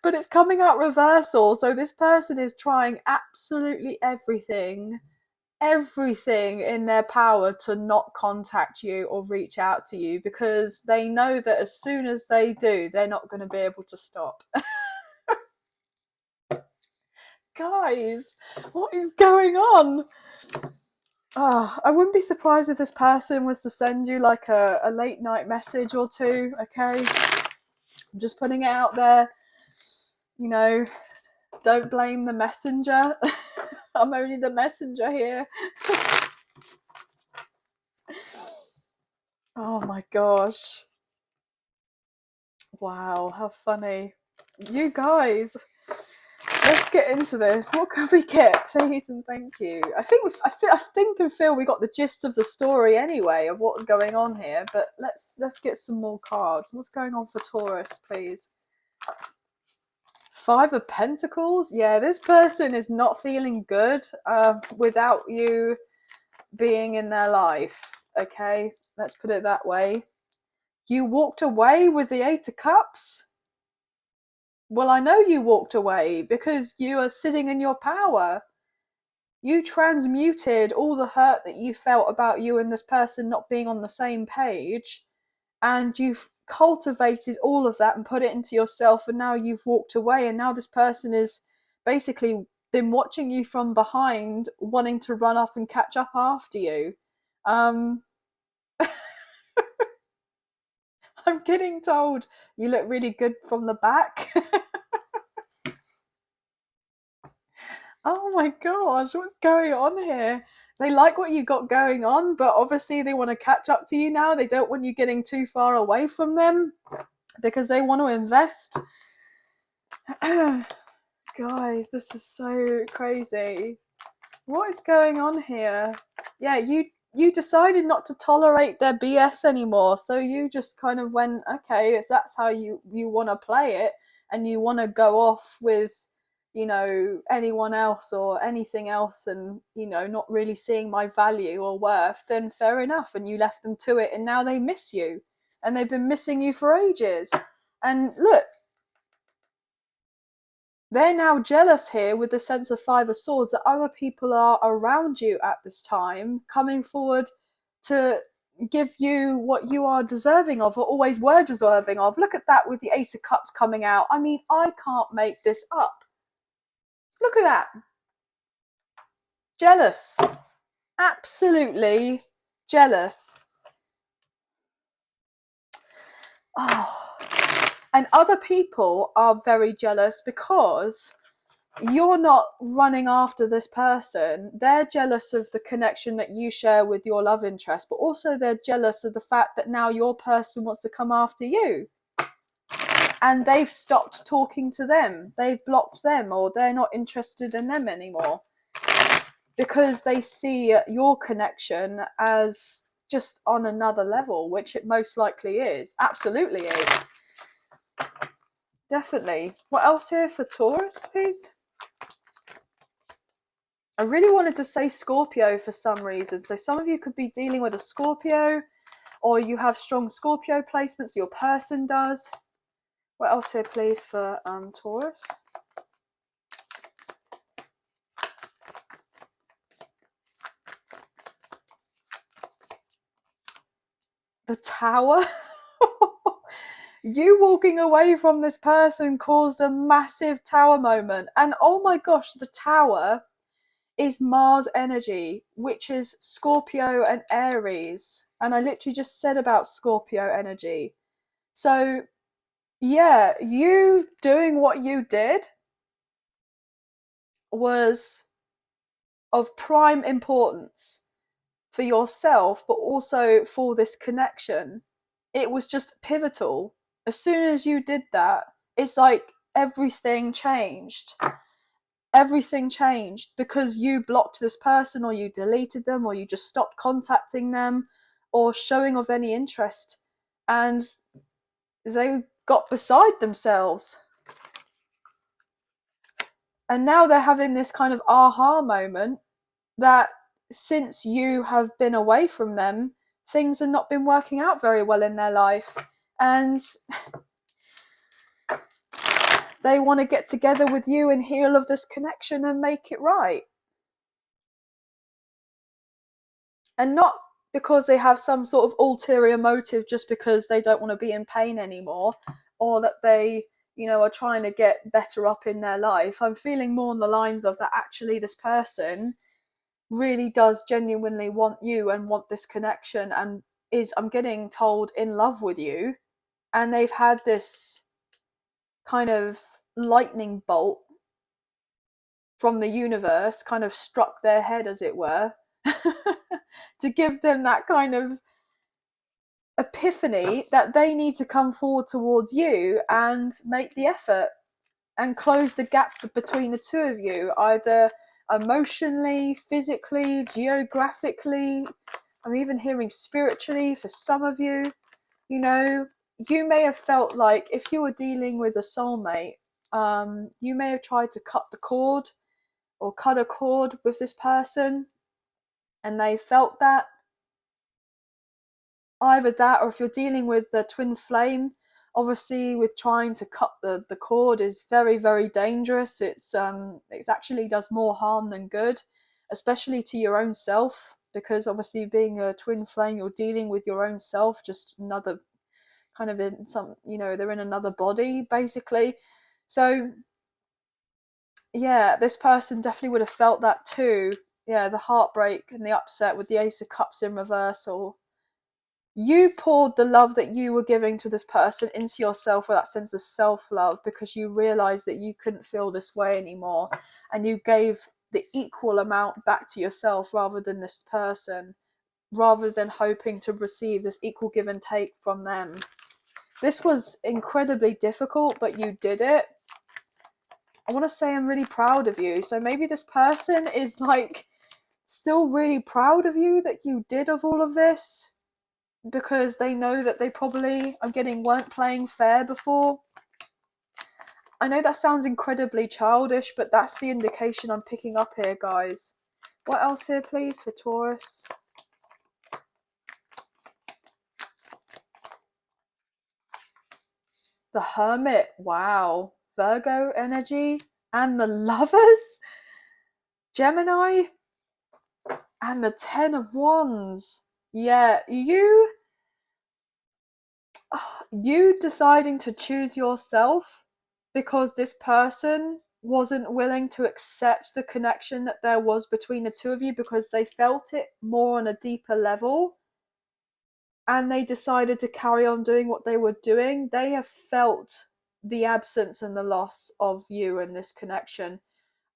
A: But it's coming out reversal, so this person is trying absolutely everything in their power to not contact you or reach out to you, because they know that as soon as they do, they're not going to be able to stop. Guys, what is going on? Oh, I wouldn't be surprised if this person was to send you like a late night message or two, okay? I'm just putting it out there. You know, don't blame the messenger. I'm only the messenger here. Oh my gosh. Wow, how funny. You guys, let's get into this. What can we get, please and thank you? I think and feel we got the gist of the story anyway of what's going on here. But let's get some more cards. What's going on for Taurus, please? 5 of Pentacles. Yeah, this person is not feeling good without you being in their life. Okay, let's put it that way. You walked away with the 8 of Cups. Well, I know you walked away because you are sitting in your power. You transmuted all the hurt that you felt about you and this person not being on the same page, and you've cultivated all of that and put it into yourself, and now you've walked away, and now this person is basically been watching you from behind, wanting to run up and catch up after you. Um, I'm getting told you look really good from the back. Oh my gosh, what's going on here? They like what you got going on, but obviously they want to catch up to you now. They don't want you getting too far away from them because they want to invest. Guys, this is so crazy. What is going on here? Yeah, you decided not to tolerate their BS anymore, so you just kind of went, okay, if that's how you want to play it, and you want to go off with, anyone else or anything else, and not really seeing my value or worth, then fair enough, and you left them to it, and now they miss you, and they've been missing you for ages. And look, they're now jealous here with the sense of 5 of Swords that other people are around you at this time, coming forward to give you what you are deserving of, or always were deserving of. Look at that with the Ace of Cups coming out. I mean, I can't make this up. Look at that. Jealous. Absolutely jealous. Oh. And other people are very jealous because you're not running after this person. They're jealous of the connection that you share with your love interest, but also they're jealous of the fact that now your person wants to come after you. And they've stopped talking to them. They've blocked them, or they're not interested in them anymore, because they see your connection as just on another level, which it most likely is. Absolutely is. Definitely. What else here for Taurus, please? I really wanted to say Scorpio for some reason. So some of you could be dealing with a Scorpio, or you have strong Scorpio placements, your person does. What else here, please, for Taurus? The Tower. You walking away from this person caused a massive Tower moment. And oh my gosh, the Tower is Mars energy, which is Scorpio and Aries. And I literally just said about Scorpio energy. So, yeah, you doing what you did was of prime importance. for yourself, but also for this connection. It was just pivotal. As soon as you did that, it's like everything changed. Everything changed because you blocked this person, or you deleted them, or you just stopped contacting them or showing of any interest. And they got beside themselves. And now they're having this kind of aha moment that since you have been away from them, things have not been working out very well in their life. And they want to get together with you and heal of this connection and make it right. And not because they have some sort of ulterior motive, just because they don't want to be in pain anymore, or that they, are trying to get better up in their life. I'm feeling more on the lines of that actually this person really does genuinely want you and want this connection, and is, I'm getting told, in love with you. And they've had this kind of lightning bolt from the universe kind of struck their head, as it were, to give them that kind of epiphany that they need to come forward towards you and make the effort and close the gap between the two of you, either emotionally, physically, geographically. I'm even hearing spiritually for some of you. You may have felt like if you were dealing with a soulmate, you may have tried to cut the cord or cut a cord with this person, and they felt that. Either that, or if you're dealing with the twin flame, obviously with trying to cut the cord is very, very dangerous. It's actually does more harm than good, especially to your own self, because obviously being a twin flame, you're dealing with your own self, just another kind of in some, they're in another body basically. So yeah, this person definitely would have felt that too. Yeah, the heartbreak and the upset with the Ace of Cups in reversal. You poured the love that you were giving to this person into yourself with that sense of self-love, because you realized that you couldn't feel this way anymore, and you gave the equal amount back to yourself rather than this person, rather than hoping to receive this equal give and take from them. This was incredibly difficult, but you did it. I want to say I'm really proud of you. So maybe this person is like still really proud of you that you did of all of this, because they know that they probably, I'm getting, weren't playing fair before. I know that sounds incredibly childish, but that's the indication I'm picking up here, guys. What else here, please, for Taurus? The Hermit. Wow. Virgo energy. And the Lovers. Gemini. And the Ten of Wands. Yeah, you deciding to choose yourself because this person wasn't willing to accept the connection that there was between the two of you, because they felt it more on a deeper level, and they decided to carry on doing what they were doing. They have felt the absence and the loss of you and this connection.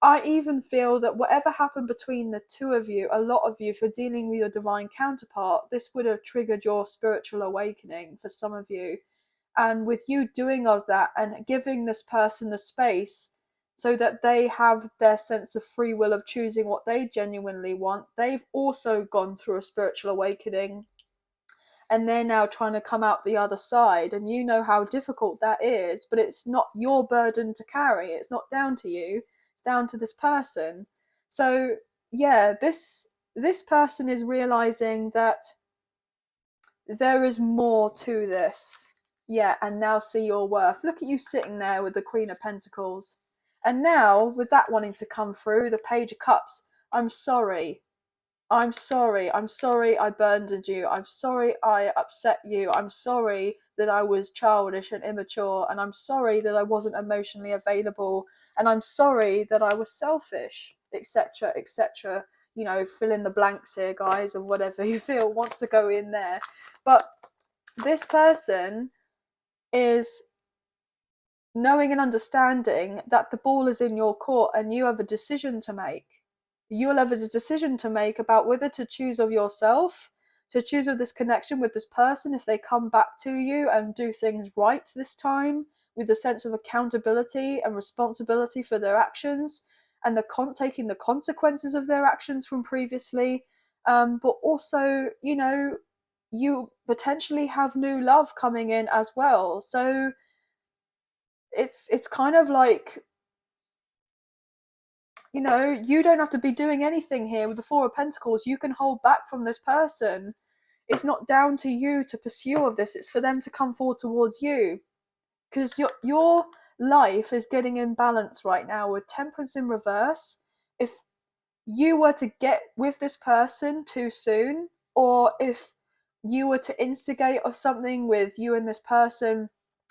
A: I even feel that whatever happened between the two of you, a lot of you, for dealing with your divine counterpart, this would have triggered your spiritual awakening for some of you. And with you doing of that and giving this person the space so that they have their sense of free will of choosing what they genuinely want, they've also gone through a spiritual awakening, and they're now trying to come out the other side. And you know how difficult that is, but it's not your burden to carry. It's not down to you, it's down to this person. So yeah, this person is realizing that there is more to this. Yeah, and now see your worth. Look at you sitting there with the Queen of Pentacles. And now, with that wanting to come through, the Page of Cups, I'm sorry. I'm sorry. I'm sorry I burdened you. I'm sorry I upset you. I'm sorry that I was childish and immature. And I'm sorry that I wasn't emotionally available. And I'm sorry that I was selfish, etc., etc. Fill in the blanks here, guys, of whatever you feel wants to go in there. But this person is knowing and understanding that the ball is in your court and you have a decision to make. you'll have a decision to make about whether to choose of yourself, to choose of this connection with this person if they come back to you and do things right this time, with a sense of accountability and responsibility for their actions, and taking the consequences of their actions from previously. But also, you potentially have new love coming in as well. So it's kind of like, you don't have to be doing anything here with the Four of Pentacles. You can hold back from this person. It's not down to you to pursue of this. It's for them to come forward towards you. Because your life is getting in balance right now with Temperance in reverse. If you were to get with this person too soon, or if you were to instigate of something with you and this person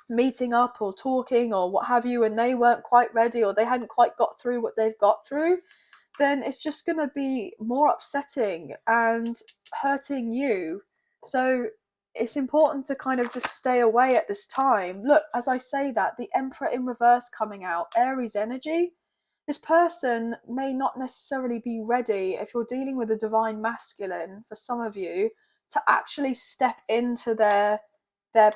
A: meeting up or talking or what have you, and they weren't quite ready or they hadn't quite got through what they've got through, then it's just going to be more upsetting and hurting you. So it's important to kind of just stay away at this time. Look, as I say that, the Emperor in reverse coming out, Aries energy, this person may not necessarily be ready, if you're dealing with a divine masculine, for some of you, to actually step into their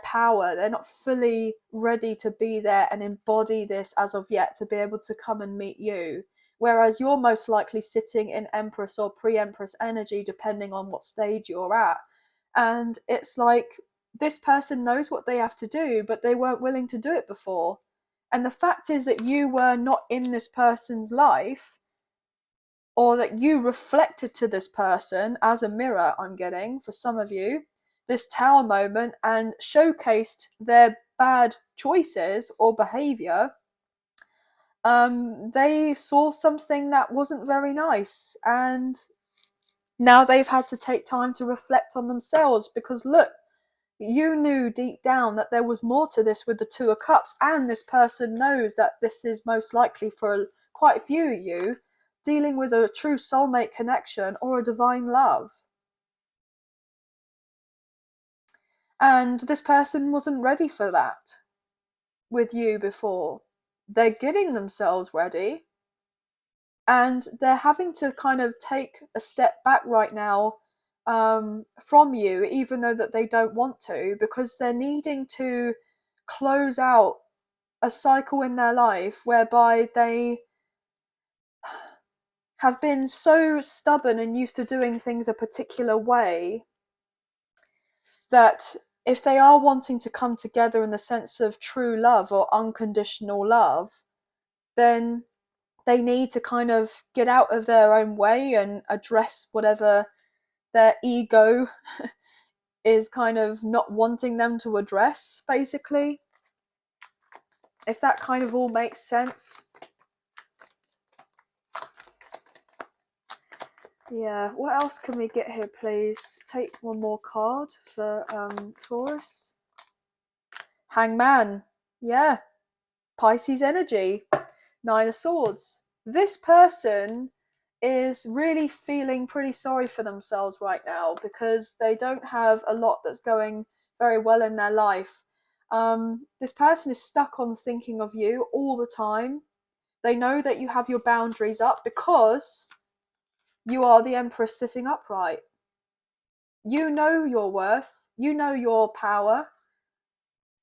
A: power. They're not fully ready to be there and embody this as of yet, to be able to come and meet you. Whereas you're most likely sitting in Empress or pre-Empress energy, depending on what stage you're at. And it's like, this person knows what they have to do, but they weren't willing to do it before. And the fact is that you were not in this person's life, or that you reflected to this person as a mirror, I'm getting, for some of you, this Tower moment, and showcased their bad choices or behavior. They saw something that wasn't very nice, and now they've had to take time to reflect on themselves, because look, you knew deep down that there was more to this with the Two of Cups, and this person knows that this is most likely for quite a few of you dealing with a true soulmate connection or a divine love. And this person wasn't ready for that with you before. They're getting themselves ready, and they're having to kind of take a step back right now, from you, even though that they don't want to, because they're needing to close out a cycle in their life whereby they have been so stubborn and used to doing things a particular way, that if they are wanting to come together in the sense of true love or unconditional love, then they need to kind of get out of their own way and address whatever their ego is kind of not wanting them to address, basically. If that kind of all makes sense. Yeah, what else can we get here, please? Take one more card for Taurus. Hangman. Yeah. Pisces energy. Nine of Swords. This person is really feeling pretty sorry for themselves right now, because they don't have a lot that's going very well in their life. This person is stuck on thinking of you all the time. They know that you have your boundaries up because you are the Empress sitting upright. You know your worth. You know your power.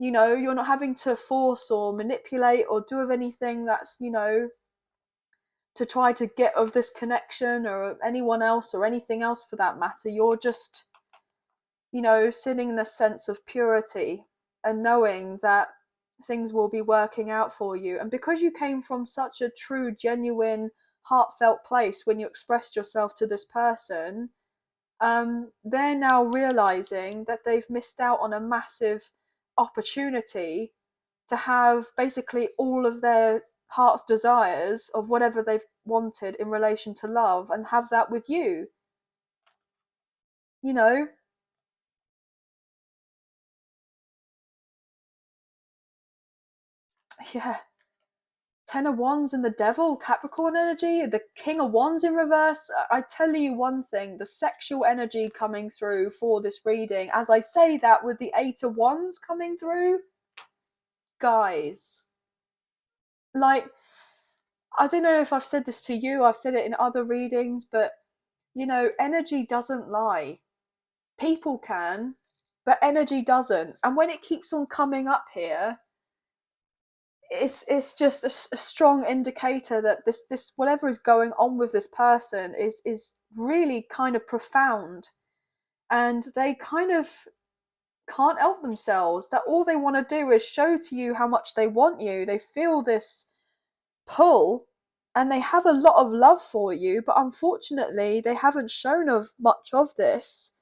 A: You're not having to force or manipulate or do of anything that's, to try to get of this connection or anyone else or anything else for that matter. You're just, sitting in a sense of purity and knowing that things will be working out for you. And because you came from such a true, genuine, heartfelt place when you expressed yourself to this person, they're now realizing that they've missed out on a massive opportunity to have basically all of their heart's desires of whatever they've wanted in relation to love, and have that with you. You know? Yeah. Ten of Wands and the Devil, Capricorn energy, the King of Wands in reverse. I tell you one thing, the sexual energy coming through for this reading, as I say that with the Eight of Wands coming through, guys, like, I don't know if I've said this to you, I've said it in other readings, but energy doesn't lie. People can, but energy doesn't. And when it keeps on coming up here, it's just a strong indicator that this whatever is going on with this person is really kind of profound, and they kind of can't help themselves. That all they want to do is show to you how much they want you. They feel this pull, and they have a lot of love for you, but unfortunately they haven't shown of much of this.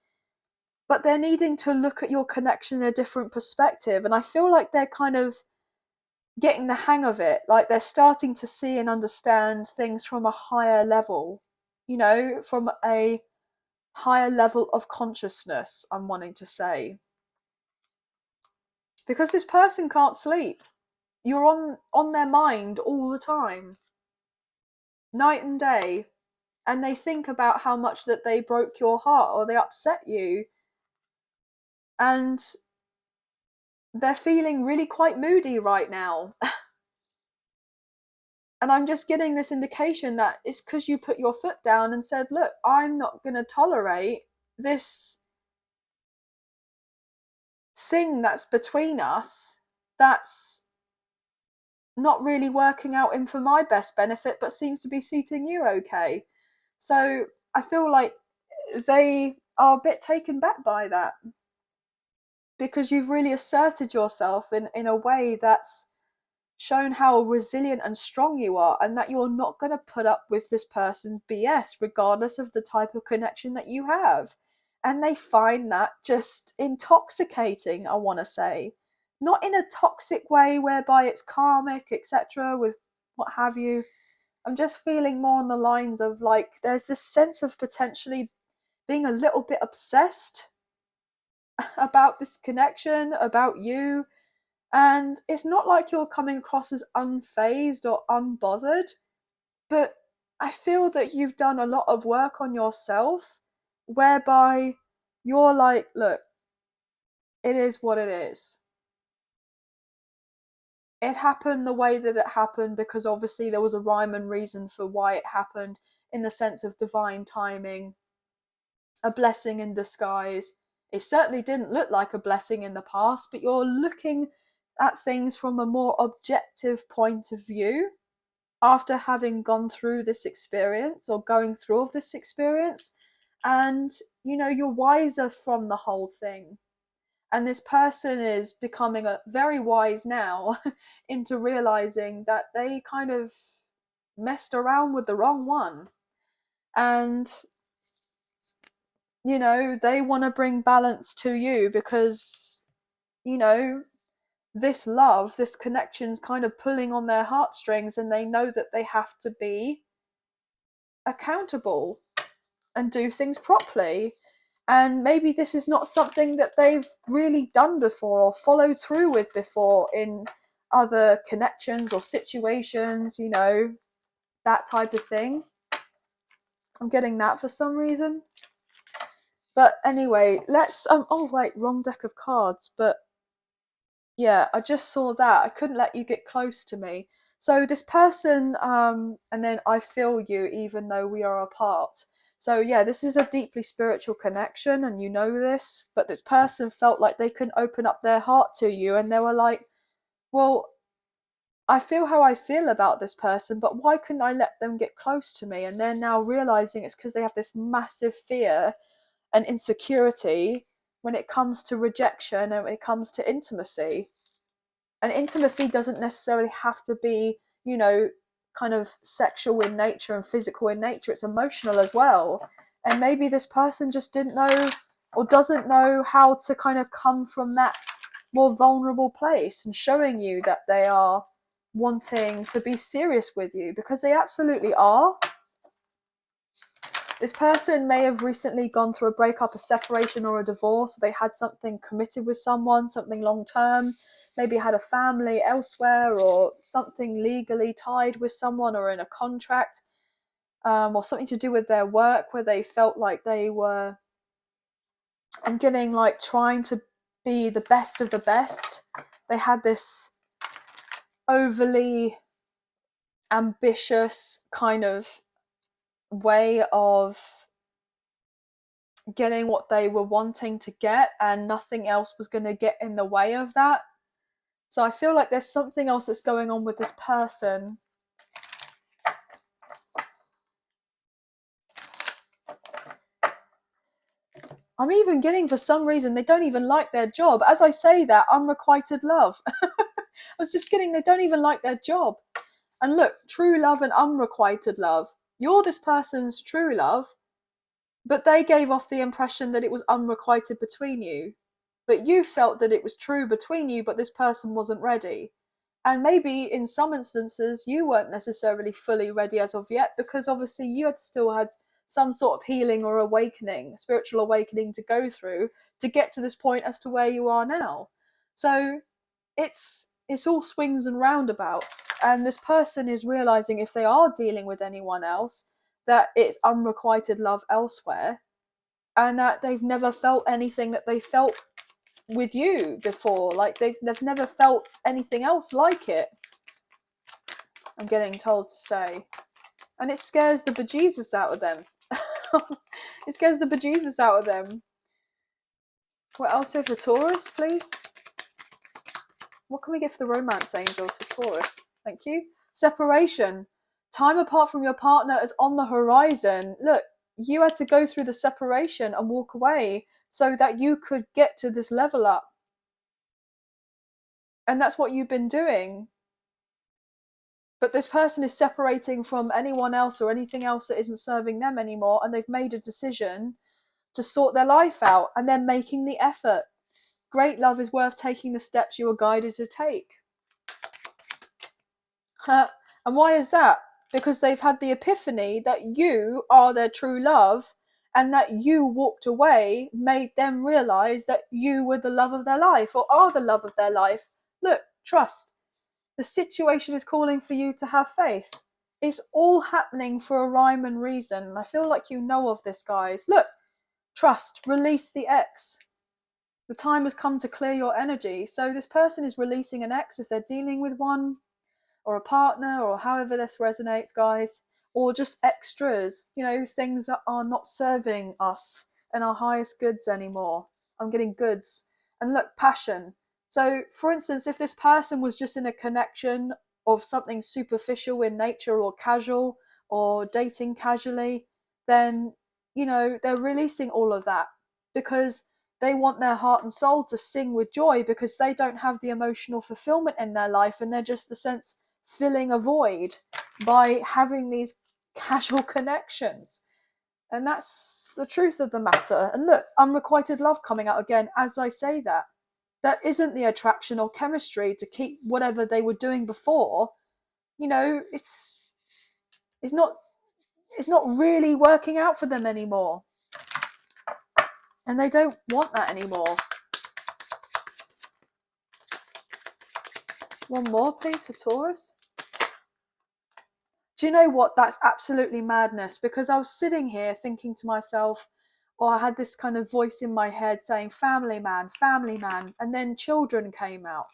A: But they're needing to look at your connection in a different perspective, and I feel like they're kind of getting the hang of it. Like they're starting to see and understand things from a higher level, from a higher level of consciousness, I'm wanting to say. Because this person can't sleep. You're on their mind all the time, night and day, and they think about how much that they broke your heart or they upset you, and they're feeling really quite moody right now. And I'm just getting this indication that it's because you put your foot down and said, look, I'm not going to tolerate this thing that's between us that's not really working out in for my best benefit, but seems to be suiting you okay. So I feel like they are a bit taken back by that, because you've really asserted yourself in a way that's shown how resilient and strong you are, and that you're not going to put up with this person's BS regardless of the type of connection that you have. And they find that just intoxicating, I want to say. Not in a toxic way whereby it's karmic, etc., with what have you. I'm just feeling more on the lines of like there's this sense of potentially being a little bit obsessed about this connection, about you. And it's not like you're coming across as unfazed or unbothered, but I feel that you've done a lot of work on yourself, whereby you're like, look, it is what it is. It happened the way that it happened because obviously there was a rhyme and reason for why it happened, in the sense of divine timing, a blessing in disguise. It certainly didn't look like a blessing in the past, but you're looking at things from a more objective point of view after having gone through this experience, or going through of this experience, and you're wiser from the whole thing. And this person is becoming very wise now into realizing that they kind of messed around with the wrong one. And they want to bring balance to you because you know this love, this connection's kind of pulling on their heartstrings, and they know that they have to be accountable and do things properly. And maybe this is not something that they've really done before or followed through with before in other connections or situations, that type of thing. I'm getting that for some reason. But anyway, let's oh wait, wrong deck of cards, but yeah, I just saw that. I couldn't let you get close to me. So this person, and then I feel you even though we are apart. So yeah, this is a deeply spiritual connection, and you know this, but this person felt like they couldn't open up their heart to you, and they were like, well, I feel how I feel about this person, but why couldn't I let them get close to me? And they're now realizing it's because they have this massive fear and insecurity when it comes to rejection and when it comes to intimacy. And intimacy doesn't necessarily have to be, kind of sexual in nature and physical in nature. It's emotional as well. And maybe this person just didn't know or doesn't know how to kind of come from that more vulnerable place and showing you that they are wanting to be serious with you, because they absolutely are. This person may have recently gone through a breakup, a separation, or a divorce. They had something committed with someone, something long term, maybe had a family elsewhere, or something legally tied with someone, or in a contract, or something to do with their work where they felt like they were, I'm getting like trying to be the best of the best. They had this overly ambitious kind of way of getting what they were wanting to get, and nothing else was going to get in the way of that. So I feel like there's something else that's going on with this person. I'm even getting, for some reason, they don't even like their job. As I say that, unrequited love. I was just getting, they don't even like their job. And look, true love and unrequited love. You're this person's true love, but they gave off the impression that it was unrequited between you. But you felt that it was true between you, but this person wasn't ready. And maybe in some instances, you weren't necessarily fully ready as of yet, because obviously you had still had some sort of healing or awakening, spiritual awakening to go through to get to this point as to where you are now. So it's all swings and roundabouts, and this person is realizing, if they are dealing with anyone else, that it's unrequited love elsewhere, and that they've never felt anything that they felt with you before. Like they've never felt anything else like it, I'm getting told to say. And it scares the bejesus out of them. It scares the bejesus out of them. What else here for Taurus, please? What can we get for the romance angels for Taurus? Thank you. Separation. Time apart from your partner is on the horizon. Look, you had to go through the separation and walk away so that you could get to this level up. And that's what you've been doing. But this person is separating from anyone else or anything else that isn't serving them anymore, and they've made a decision to sort their life out, and they're making the effort. Great love is worth taking the steps you are guided to take. And why is that? Because they've had the epiphany that you are their true love, and that you walked away made them realize that you were the love of their life, or are the love of their life. Look, trust. The situation is calling for you to have faith. It's all happening for a rhyme and reason. I feel like you know of this, guys. Look, trust, release the ex. The time has come to clear your energy. So this person is releasing an ex if they're dealing with one, or a partner, or however this resonates, guys, or just extras, things that are not serving us and our highest goods anymore. I'm getting goods. And look, passion. So, for instance, if this person was just in a connection of something superficial in nature, or casual, or dating casually, then, they're releasing all of that, because they want their heart and soul to sing with joy, because they don't have the emotional fulfillment in their life, and they're just the sense filling a void by having these casual connections. And that's the truth of the matter. And look, unrequited love coming out again as I say that. That isn't the attraction or chemistry to keep whatever they were doing before. It's not really working out for them anymore. And they don't want that anymore. One more, please, for Taurus. Do you know what? That's absolutely madness, because I was sitting here thinking to myself, or I had this kind of voice in my head saying, family man, and then children came out.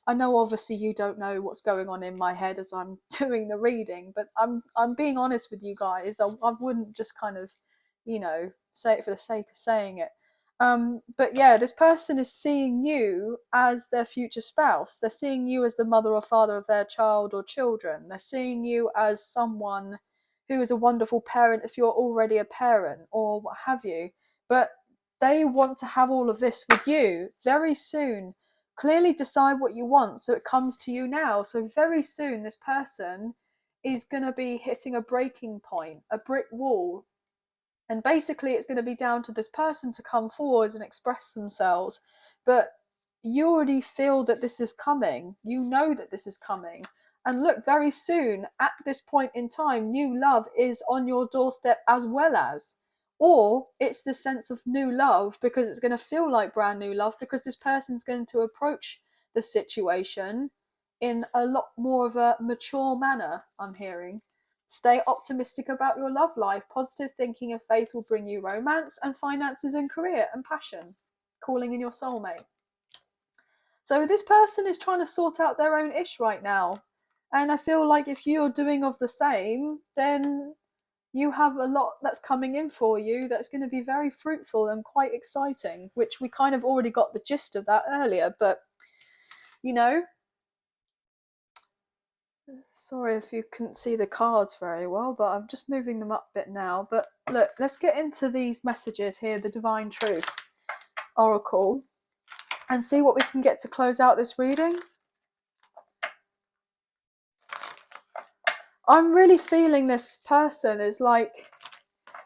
A: I know obviously you don't know what's going on in my head as I'm doing the reading, but I'm being honest with you guys. I wouldn't just kind of, say it for the sake of saying it. But yeah, this person is seeing you as their future spouse. They're seeing you as the mother or father of their child or children. They're seeing you as someone who is a wonderful parent if you're already a parent, or what have you. But they want to have all of this with you very soon. Clearly decide what you want so it comes to you now. So very soon this person is going to be hitting a breaking point, a brick wall. And basically it's going to be down to this person to come forward and express themselves. But you already feel that this is coming. You know that this is coming. And look, very soon, at this point in time, new love is on your doorstep as well as. Or it's the sense of new love, because it's going to feel like brand new love, because this person's going to approach the situation in a lot more of a mature manner, I'm hearing. Stay optimistic about your love life. Positive thinking and faith will bring you romance and finances and career and passion. Calling in your soulmate. So this person is trying to sort out their own ish right now. And I feel like if you're doing of the same, then you have a lot that's coming in for you that's going to be very fruitful and quite exciting, which we kind of already got the gist of that earlier. But, you know, sorry if you couldn't see the cards very well, but I'm just moving them up a bit now. But look, let's get into these messages here, the Divine Truth Oracle, and see what we can get to close out this reading. I'm really feeling this person is like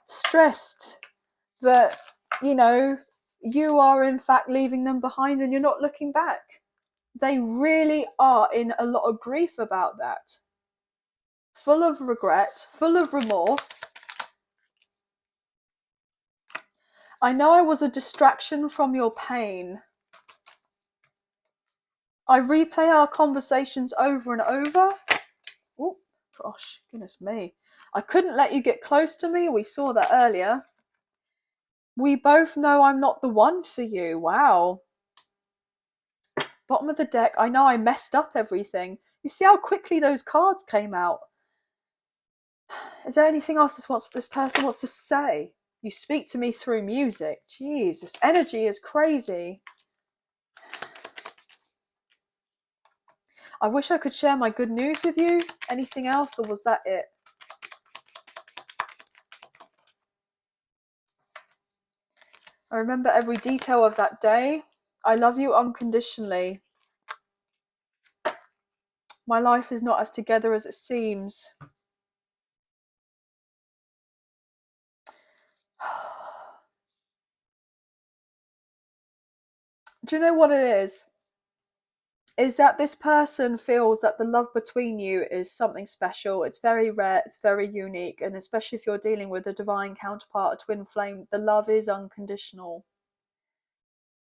A: stressed that, you know, you are in fact leaving them behind and you're not looking back. They really are in a lot of grief about that. Full of regret, full of remorse. I know I was a distraction from your pain. I replay our conversations over and over. Oh, gosh, goodness me. I couldn't let you get close to me. We saw that earlier. We both know I'm not the one for you. Wow. Bottom of the deck. I know I messed up everything. You see how quickly those cards came out? Is there anything else this person wants to say? You speak to me through music. Jeez, this energy is crazy. I wish I could share my good news with you. Anything else, or was that it? I remember every detail of that day. I love you unconditionally. My life is not as together as it seems. Do you know what it is? Is that this person feels that the love between you is something special. It's very rare, it's very unique, and especially if you're dealing with a divine counterpart, a twin flame, the love is unconditional.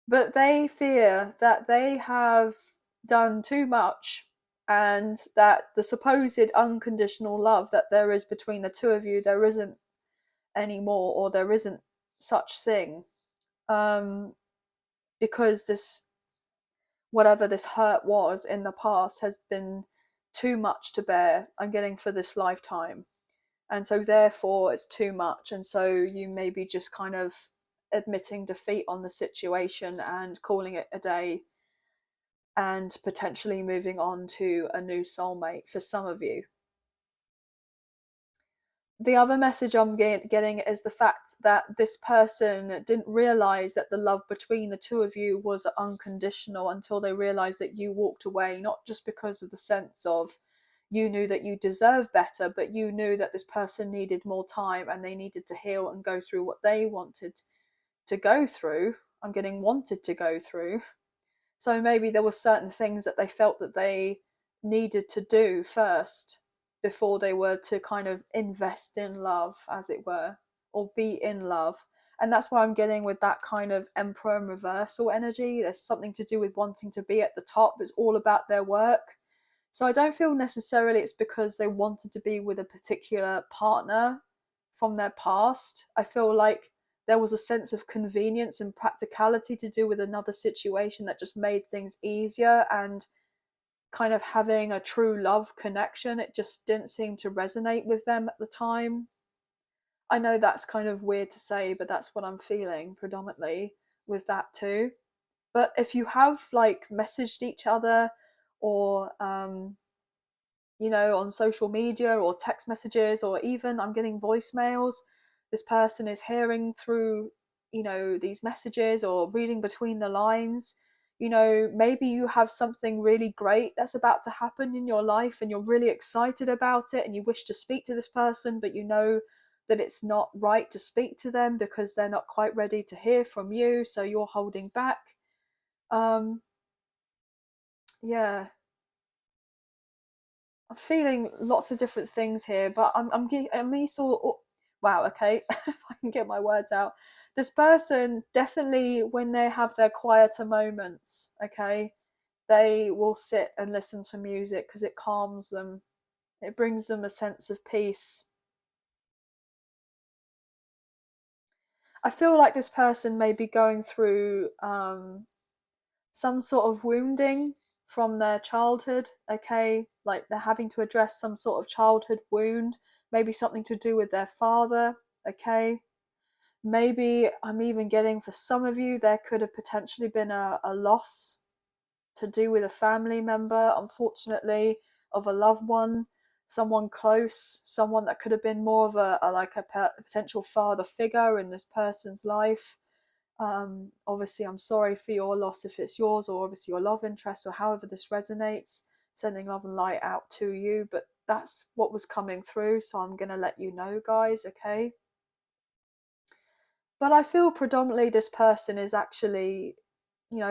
A: But they fear that they have done too much, and that the supposed unconditional love that there is between the two of you, there isn't anymore, or there isn't such thing. Because this, whatever this hurt was in the past, has been too much to bear, I'm getting, for this lifetime. And so therefore it's too much, and so you may be just kind of admitting defeat on the situation and calling it a day, and potentially moving on to a new soulmate for some of you. The other message I'm getting is the fact that this person didn't realize that the love between the two of you was unconditional until they realized that you walked away, not just because of the sense of you knew that you deserve better, but you knew that this person needed more time and they needed to heal and go through what they wanted to go through. I'm getting wanted to go through. So maybe there were certain things that they felt that they needed to do first before they were to kind of invest in love, as it were, or be in love. And that's why I'm getting with that kind of Emperor and reversal energy. There's something to do with wanting to be at the top. It's all about their work. So I don't feel necessarily it's because they wanted to be with a particular partner from their past. I feel like there was a sense of convenience and practicality to do with another situation that just made things easier, and kind of having a true love connection, it just didn't seem to resonate with them at the time. I know that's kind of weird to say, but that's what I'm feeling predominantly with that too. But if you have like messaged each other, or on social media or text messages, or even I'm getting voicemails, this person is hearing through, these messages, or reading between the lines. Maybe you have something really great that's about to happen in your life and you're really excited about it and you wish to speak to this person, but you know that it's not right to speak to them because they're not quite ready to hear from you, so you're holding back. um yeah, I'm feeling lots of different things here, but I'm also, oh, wow, okay, if I can get my words out. This person definitely, when they have their quieter moments, okay, they will sit and listen to music because it calms them. It brings them a sense of peace. I feel like this person may be going through some sort of wounding, from their childhood, okay? Like they're having to address some sort of childhood wound, maybe something to do with their father, okay? Maybe I'm even getting, for some of you, there could have potentially been a loss to do with a family member, unfortunately, of a loved one, someone close, someone that could have been more of a potential father figure in this person's life. Obviously, I'm sorry for your loss if it's yours, or obviously your love interest, or however this resonates. Sending love and light out to you, but that's what was coming through, so I'm going to let you know, guys, okay? But I feel predominantly this person is actually,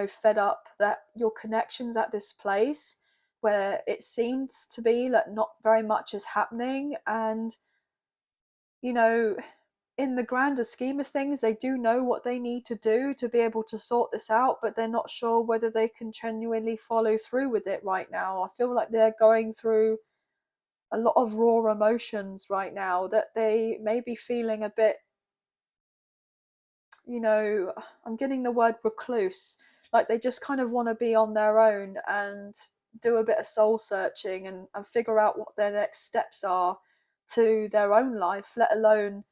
A: fed up that your connection's at this place where it seems to be like not very much is happening. And, you know, in the grander scheme of things, they do know what they need to do to be able to sort this out, but they're not sure whether they can genuinely follow through with it right now. I feel like they're going through a lot of raw emotions right now, that they may be feeling a bit, I'm getting the word recluse, like they just kind of want to be on their own and do a bit of soul searching, and figure out what their next steps are to their own life, let alone,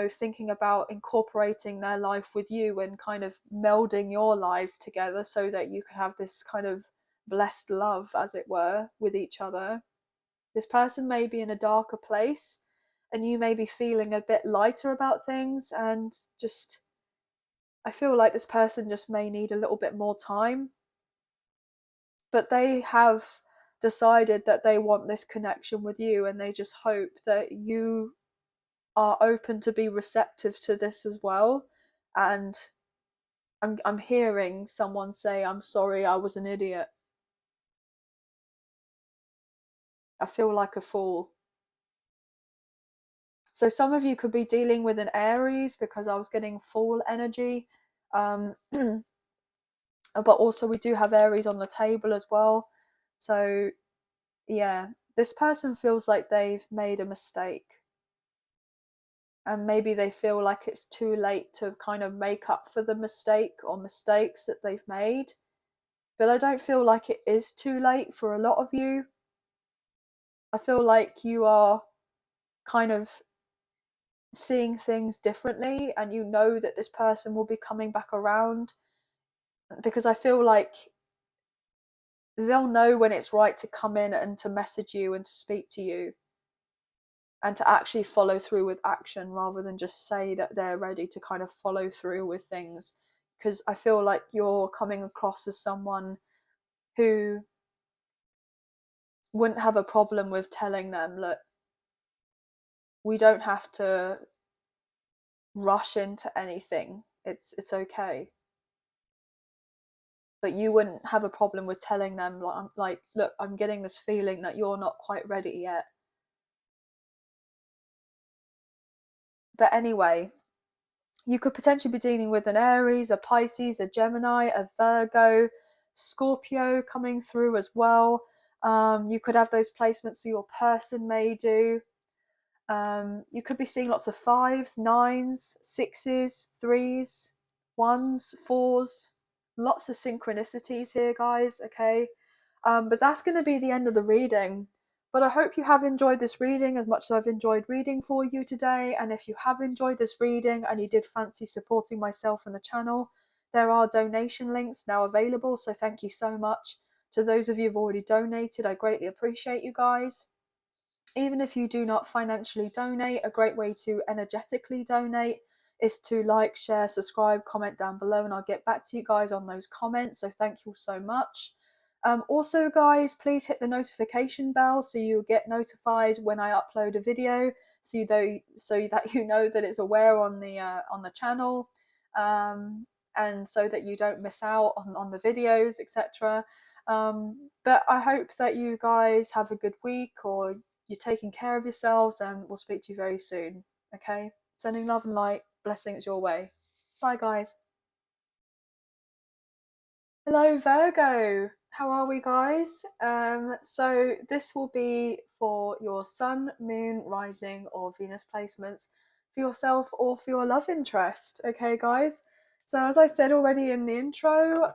A: thinking about incorporating their life with you and kind of melding your lives together so that you can have this kind of blessed love, as it were, with each other. This person may be in a darker place, and you may be feeling a bit lighter about things, and just, I feel like this person just may need a little bit more time, but they have decided that they want this connection with you, and they just hope that you are open to be receptive to this as well. And I'm hearing someone say, "I'm sorry, I was an idiot. I feel like a fool." So some of you could be dealing with an Aries, because I was getting fool energy. But also we do have Aries on the table as well. So yeah, this person feels like they've made a mistake, and maybe they feel like it's too late to kind of make up for the mistake or mistakes that they've made. But I don't feel like it is too late for a lot of you. I feel like you are kind of seeing things differently, and you know that this person will be coming back around, because I feel like they'll know when it's right to come in and to message you and to speak to you, and to actually follow through with action, rather than just say that they're ready to kind of follow through with things. Because I feel like you're coming across as someone who wouldn't have a problem with telling them, look, we don't have to rush into anything, it's okay. But you wouldn't have a problem with telling them, like, look, I'm getting this feeling that you're not quite ready yet. But anyway, you could potentially be dealing with an Aries, a Pisces, a Gemini, a Virgo, Scorpio coming through as well. You could have those placements, so your person may do. You could be seeing lots of fives, nines, sixes, threes, ones, fours, lots of synchronicities here, guys, okay? But that's going to be the end of the reading. But I hope you have enjoyed this reading as much as I've enjoyed reading for you today. And if you have enjoyed this reading and you did fancy supporting myself and the channel, there are donation links now available. So thank you so much to those of you who've already donated. I greatly appreciate you guys. Even if you do not financially donate, a great way to energetically donate is to like, share, subscribe, comment down below, and I'll get back to you guys on those comments. So thank you so much. Also, guys, please hit the notification bell so you'll get notified when I upload a video, so that you know that it's aware on the channel, and so that you don't miss out on the videos, etc. But I hope that you guys have a good week, or you're taking care of yourselves, and we'll speak to you very soon. Okay? Sending love and light, blessings your way. Bye, guys. Hello, Virgo. How are we, guys? So this will be for your sun, moon, rising, or Venus placements for yourself or for your love interest. Okay, guys? So as I said already in the intro,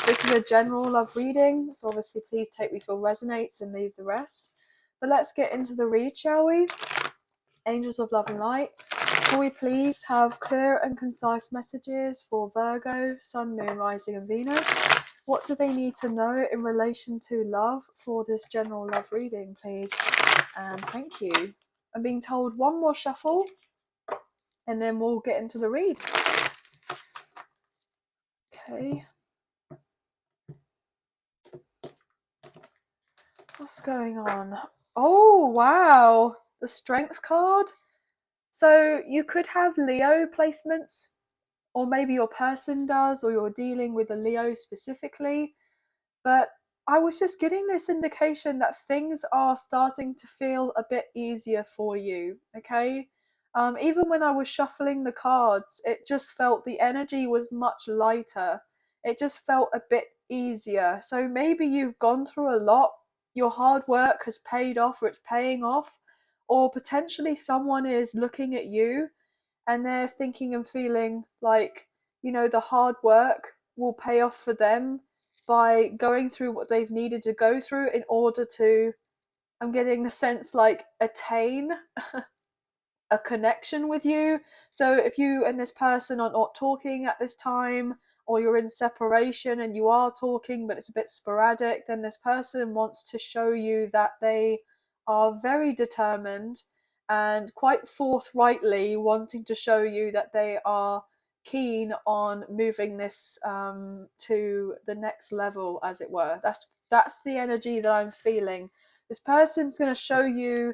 A: this is a general love reading, so obviously please take me for resonates and leave the rest. But let's get into the read, shall we? Angels of love and light, will we please have clear and concise messages for Virgo, Sun, Moon, Rising and Venus? What do they need to know in relation to love for this general love reading, please? And thank you. I'm being told one more shuffle and then we'll get into the read. Okay. What's going on? Oh, wow. The Strength card. So you could have Leo placements, or maybe your person does, or you're dealing with a Leo specifically. But I was just getting this indication that things are starting to feel a bit easier for you, okay? Even when I was shuffling the cards, it just felt the energy was much lighter. It just felt a bit easier. So maybe you've gone through a lot, your hard work has paid off or it's paying off, or potentially someone is looking at you and they're thinking and feeling like, the hard work will pay off for them by going through what they've needed to go through in order to, I'm getting the sense, like, attain a connection with you. So if you and this person are not talking at this time, or you're in separation and you are talking but it's a bit sporadic, then this person wants to show you that they are very determined and quite forthrightly wanting to show you that they are keen on moving this to the next level, as it were. That's the energy that I'm feeling. This person's going to show you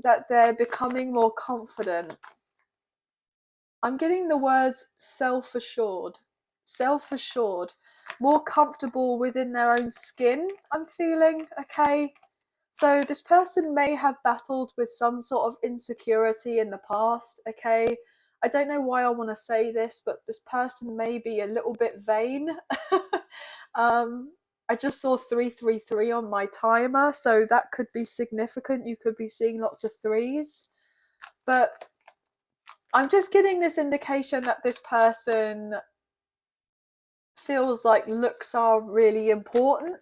A: that they're becoming more confident. I'm getting the words self-assured, more comfortable within their own skin, I'm feeling, okay? So this person may have battled with some sort of insecurity in the past, okay? I don't know why I want to say this, but this person may be a little bit vain. I just saw 333 on my timer, so that could be significant. You could be seeing lots of threes. But I'm just getting this indication that this person feels like looks are really important.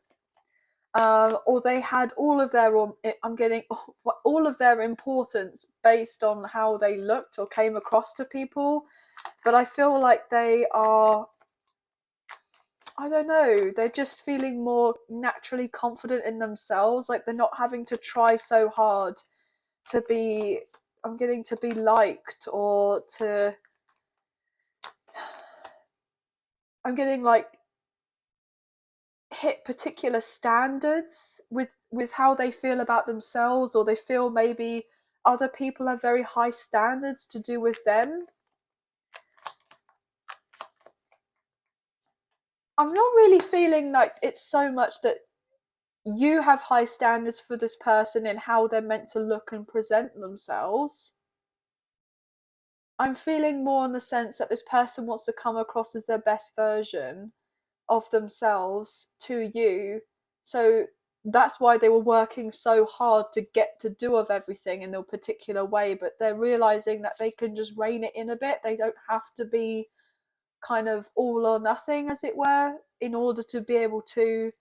A: Or they had all of their, I'm getting all of their importance based on how they looked or came across to people. But I feel like they are, I don't know, they're just feeling more naturally confident in themselves. Like they're not having to try so hard to be, I'm getting to be liked, or to, I'm getting like hit particular standards with how they feel about themselves, or they feel maybe other people have very high standards to do with them. I'm not really feeling like it's so much that you have high standards for this person in how they're meant to look and present themselves. I'm feeling more in the sense that this person wants to come across as their best version of themselves to you. So that's why they were working so hard to get to do of everything in their particular way, but they're realizing that they can just rein it in a bit. They don't have to be kind of all or nothing, as it were, in order to be able to,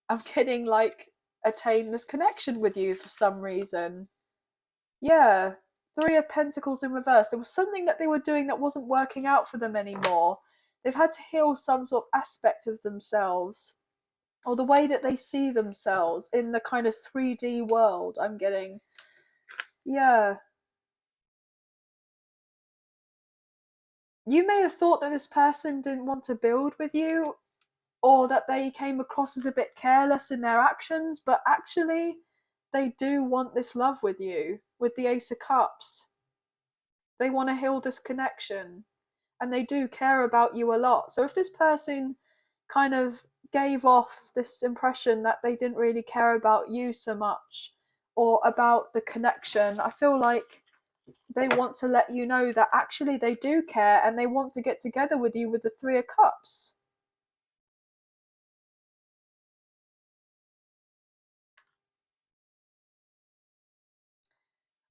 A: I'm getting like, attain this connection with you for some reason. Yeah. Three of Pentacles in reverse. There was something that they were doing that wasn't working out for them anymore. They've had to heal some sort of aspect of themselves, or the way that they see themselves in the kind of 3D world, I'm getting. Yeah. You may have thought that this person didn't want to build with you, or that they came across as a bit careless in their actions, but actually they do want this love with you, with the Ace of Cups. They want to heal this connection, and they do care about you a lot. So if this person kind of gave off this impression that they didn't really care about you so much, or about the connection, I feel like they want to let you know that actually they do care, and they want to get together with you with the Three of Cups.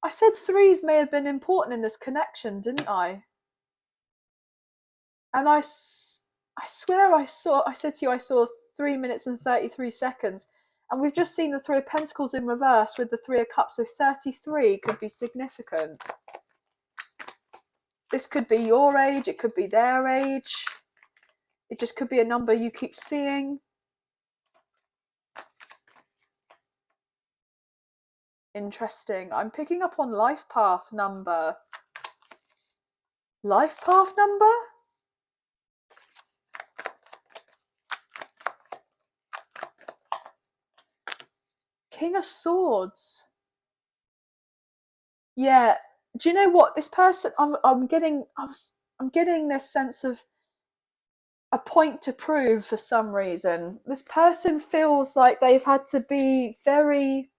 A: I said threes may have been important in this connection, didn't I? And I swear I said to you, I saw 3 minutes and 33 seconds. And we've just seen the Three of Pentacles in reverse with the Three of Cups. So 33 could be significant. This could be your age. It could be their age. It just could be a number you keep seeing. Interesting. I'm picking up on life path number. Life path number? King of Swords. Yeah. Do you know what? This person, I'm getting this sense of a point to prove for some reason. This person feels like they've had to be very,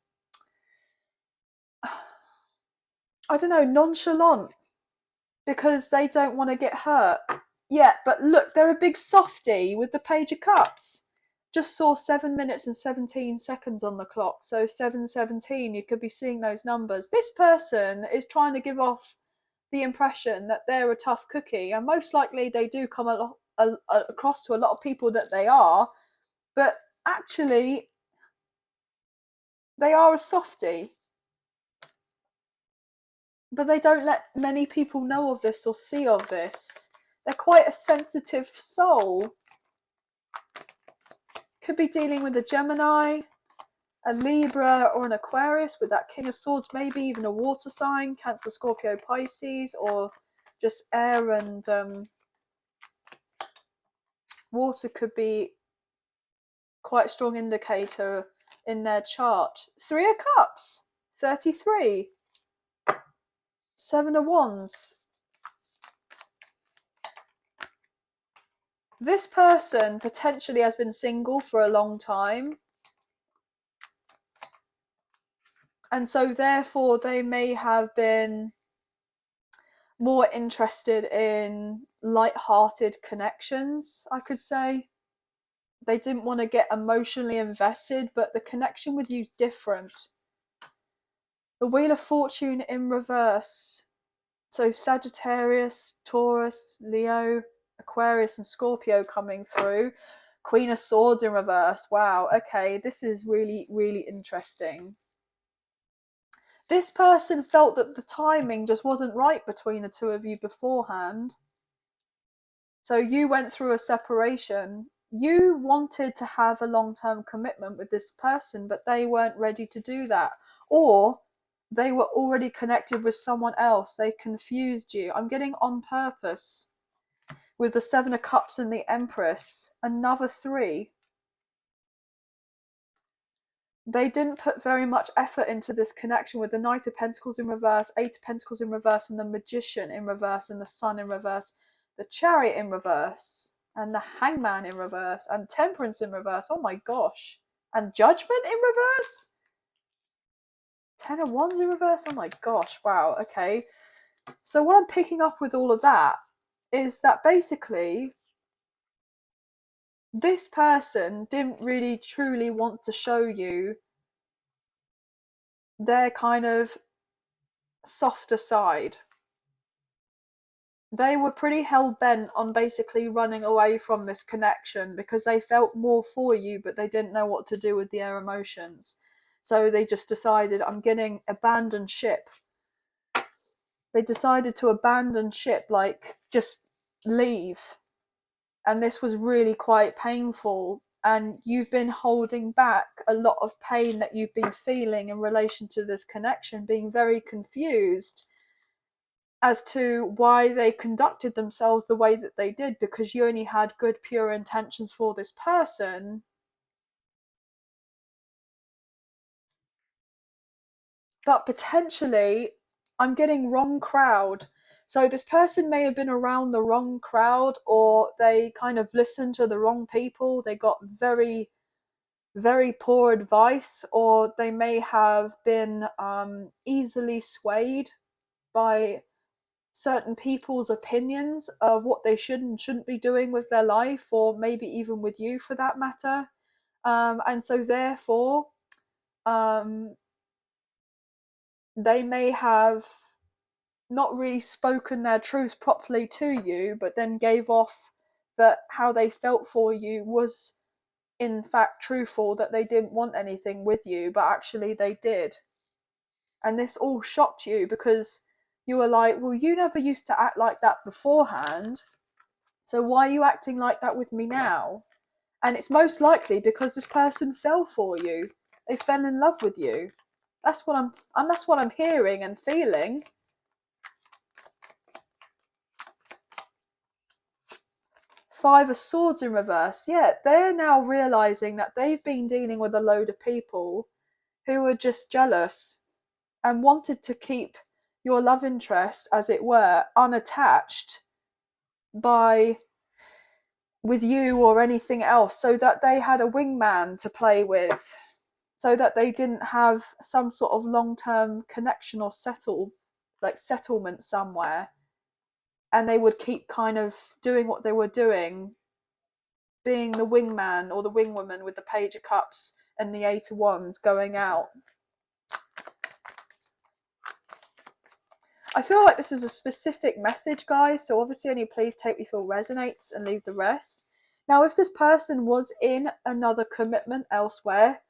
A: I don't know, nonchalant because they don't want to get hurt. Yeah, but look, they're a big softie with the Page of Cups. Just saw 7 minutes and 17 seconds on the clock, so 7:17. You could be seeing those numbers. This person is trying to give off the impression that they're a tough cookie, and most likely they do come across to a lot of people that they are, but actually they are a softie. But they don't let many people know of this or see of this. They're quite a sensitive soul. Could be dealing with a Gemini, a Libra, or an Aquarius with that King of Swords, maybe even a water sign, Cancer, Scorpio, Pisces, or just air and water could be quite a strong indicator in their chart. Three of Cups, 33. Seven of Wands. This person potentially has been single for a long time. And so therefore they may have been more interested in light-hearted connections, I could say. They didn't want to get emotionally invested, but the connection with you is different. The Wheel of Fortune in reverse. So Sagittarius, Taurus, Leo, Aquarius and Scorpio coming through. Queen of Swords in reverse. Wow, okay, this is really, really interesting. This person felt that the timing just wasn't right between the two of you beforehand. So you went through a separation. You wanted to have a long-term commitment with this person, but they weren't ready to do that. Or they were already connected with someone else. They confused you. I'm getting on purpose. With the Seven of Cups and the Empress. Another 3. They didn't put very much effort into this connection with the Knight of Pentacles in reverse, Eight of Pentacles in reverse, and the Magician in reverse, and the Sun in reverse, the Chariot in reverse, and the Hangman in reverse, and Temperance in reverse. Oh my gosh. And Judgment in reverse? Ten of Wands in reverse? Oh my gosh. Wow. Okay. So what I'm picking up with all of that is that basically this person didn't really truly want to show you their kind of softer side. They were pretty hell-bent on basically running away from this connection because they felt more for you, but they didn't know what to do with their emotions. So they just decided, I'm getting abandoned ship. They decided to abandon ship, like just leave. And this was really quite painful. And you've been holding back a lot of pain that you've been feeling in relation to this connection, being very confused as to why they conducted themselves the way that they did, because you only had good, pure intentions for this person. But potentially, I'm getting wrong crowd. So this person may have been around the wrong crowd, or they kind of listened to the wrong people. They got very, very poor advice, or they may have been easily swayed by certain people's opinions of what they should and shouldn't be doing with their life, or maybe even with you for that matter. And so therefore, they may have not really spoken their truth properly to you, but then gave off that how they felt for you was in fact truthful, that they didn't want anything with you, but actually they did. And this all shocked you because you were like, well, you never used to act like that beforehand, so why are you acting like that with me now? And it's most likely because this person fell for you. They fell in love with you. That's what I'm hearing and feeling. Five of Swords in reverse. Yeah, they're now realizing that they've been dealing with a load of people who were just jealous and wanted to keep your love interest, as it were, unattached by with you or anything else, so that they had a wingman to play with, so that they didn't have some sort of long-term connection or settlement somewhere, and they would keep kind of doing what they were doing, being the wingman or the wingwoman with the Page of Cups and the Eight of Wands going out. I feel like this is a specific message, guys, so obviously only please take me feel resonates and leave the rest. Now, if this person was in another commitment elsewhere,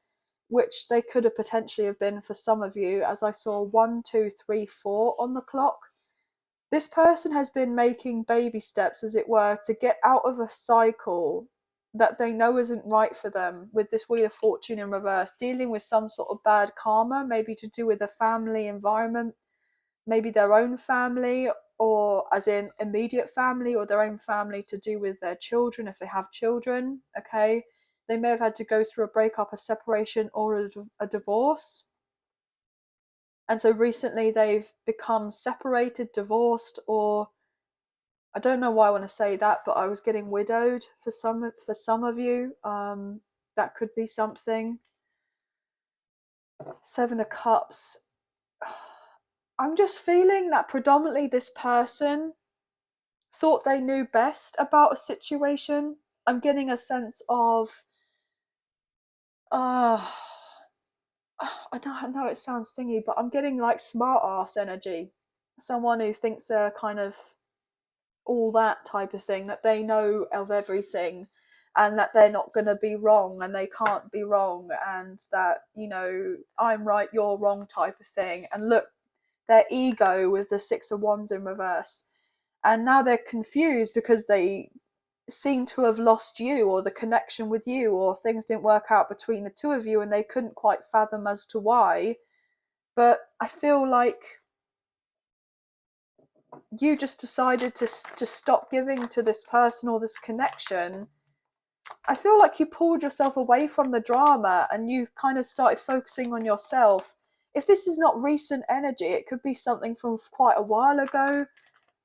A: which they could have potentially have been for some of you, as I saw 1, 2, 3, 4 on the clock, this person has been making baby steps, as it were, to get out of a cycle that they know isn't right for them, with this Wheel of Fortune in reverse, dealing with some sort of bad karma, maybe to do with a family environment, maybe their own family, or as in immediate family, or their own family to do with their children if they have children. Okay, they may have had to go through a breakup, a separation, or a divorce, and so recently they've become separated, divorced, or I don't know why I want to say that, but I was getting widowed for some of you. That could be something. Seven of Cups. I'm just feeling that predominantly this person thought they knew best about a situation. I'm getting a sense of, I don't know, it sounds thingy, but I'm getting like smart ass energy. Someone who thinks they're kind of all that type of thing, that they know of everything and that they're not going to be wrong and they can't be wrong, and that, you know, I'm right, you're wrong type of thing. And look, their ego with the Six of Wands in reverse. And now they're confused because they seem to have lost you, or the connection with you, or things didn't work out between the two of you and they couldn't quite fathom as to why. But I feel like you just decided to stop giving to this person or this connection. I feel like you pulled yourself away from the drama and you kind of started focusing on yourself. If this is not recent energy, it could be something from quite a while ago,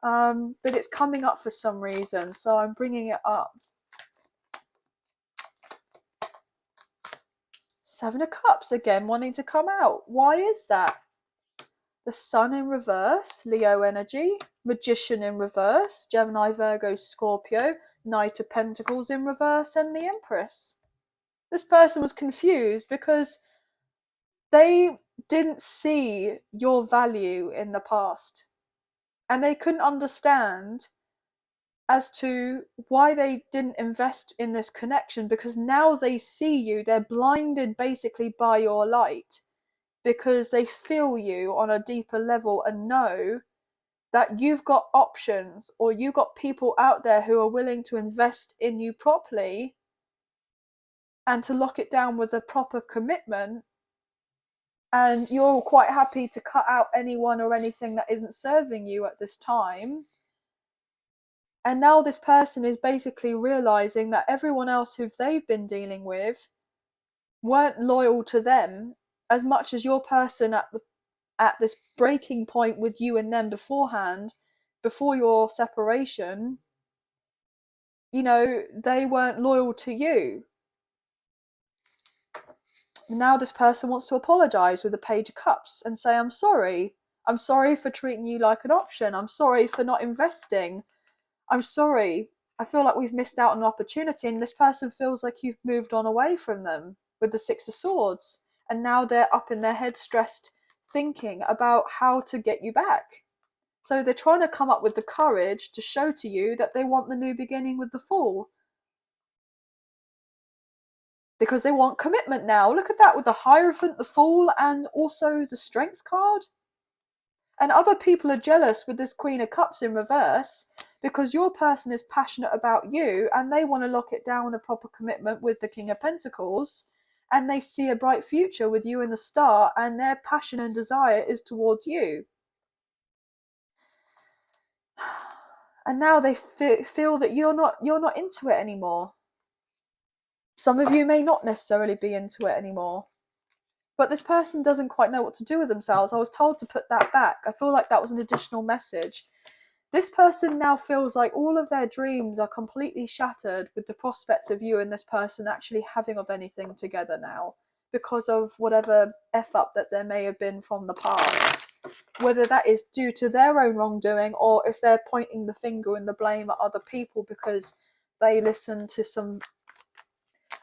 A: but it's coming up for some reason, so I'm bringing it up. Seven of Cups again, wanting to come out. Why is that? The Sun in reverse, Leo energy. Magician in reverse, Gemini, Virgo, Scorpio. Knight of Pentacles in reverse, and the Empress. This person was confused because they didn't see your value in the past, and they couldn't understand as to why they didn't invest in this connection, because now they see you, they're blinded basically by your light, because they feel you on a deeper level and know that you've got options, or you've got people out there who are willing to invest in you properly and to lock it down with a proper commitment, and you're quite happy to cut out anyone or anything that isn't serving you at this time. And now this person is basically realizing that everyone else who they've been dealing with weren't loyal to them as much as your person at this breaking point with you and them beforehand, before your separation. You know, they weren't loyal to you. Now this person wants to apologize with the Page of Cups and say, I'm sorry. I'm sorry for treating you like an option. I'm sorry for not investing. I'm sorry. I feel like we've missed out on an opportunity, and this person feels like you've moved on away from them with the Six of Swords. And now they're up in their head, stressed, thinking about how to get you back. So they're trying to come up with the courage to show to you that they want the new beginning with the Fool. Because they want commitment now. Look at that with the Hierophant, the Fool, and also the Strength card. And other people are jealous with this Queen of Cups in reverse because your person is passionate about you and they want to lock it down a proper commitment with the King of Pentacles, and they see a bright future with you in the Star, and their passion and desire is towards you. And now they feel that you're not into it anymore. Some of you may not necessarily be into it anymore. But this person doesn't quite know what to do with themselves. I was told to put that back. I feel like that was an additional message. This person now feels like all of their dreams are completely shattered with the prospects of you and this person actually having of anything together now, because of whatever F up that there may have been from the past. Whether that is due to their own wrongdoing, or if they're pointing the finger and the blame at other people because they listen to some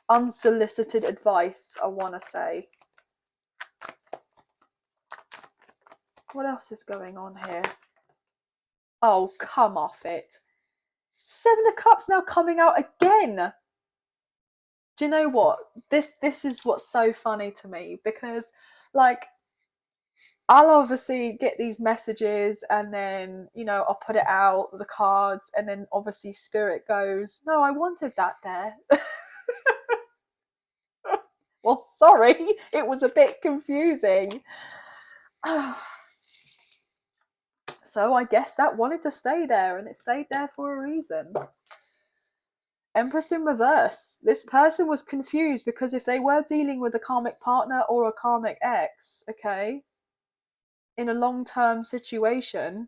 A: unsolicited advice, I want to say. What else is going on here? Oh, come off it. Seven of Cups now coming out again. Do you know what? This is what's so funny to me, because like I'll obviously get these messages and then, you know, I'll put it out, the cards, and then obviously Spirit goes, no, I wanted that there. Well, sorry, it was a bit confusing. So I guess that wanted to stay there, and it stayed there for a reason. Empress in reverse. This person was confused because if they were dealing with a karmic partner or a karmic ex, okay, in a long-term situation,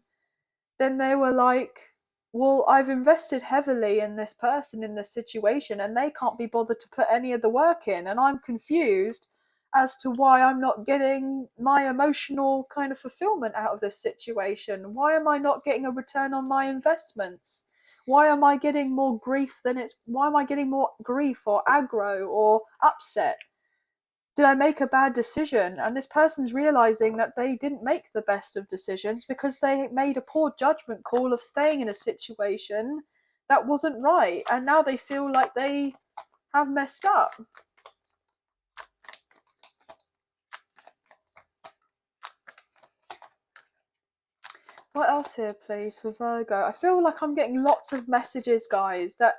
A: then they were like, well, I've invested heavily in this person in this situation and they can't be bothered to put any of the work in, and I'm confused as to why I'm not getting my emotional kind of fulfillment out of this situation. Why am I not getting a return on my investments? Why am I getting more grief why am I getting more grief or aggro or upset? Did I make a bad decision? And this person's realizing that they didn't make the best of decisions because they made a poor judgment call of staying in a situation that wasn't right. And now they feel like they have messed up. What else here, please, for Virgo? I feel like I'm getting lots of messages, guys, that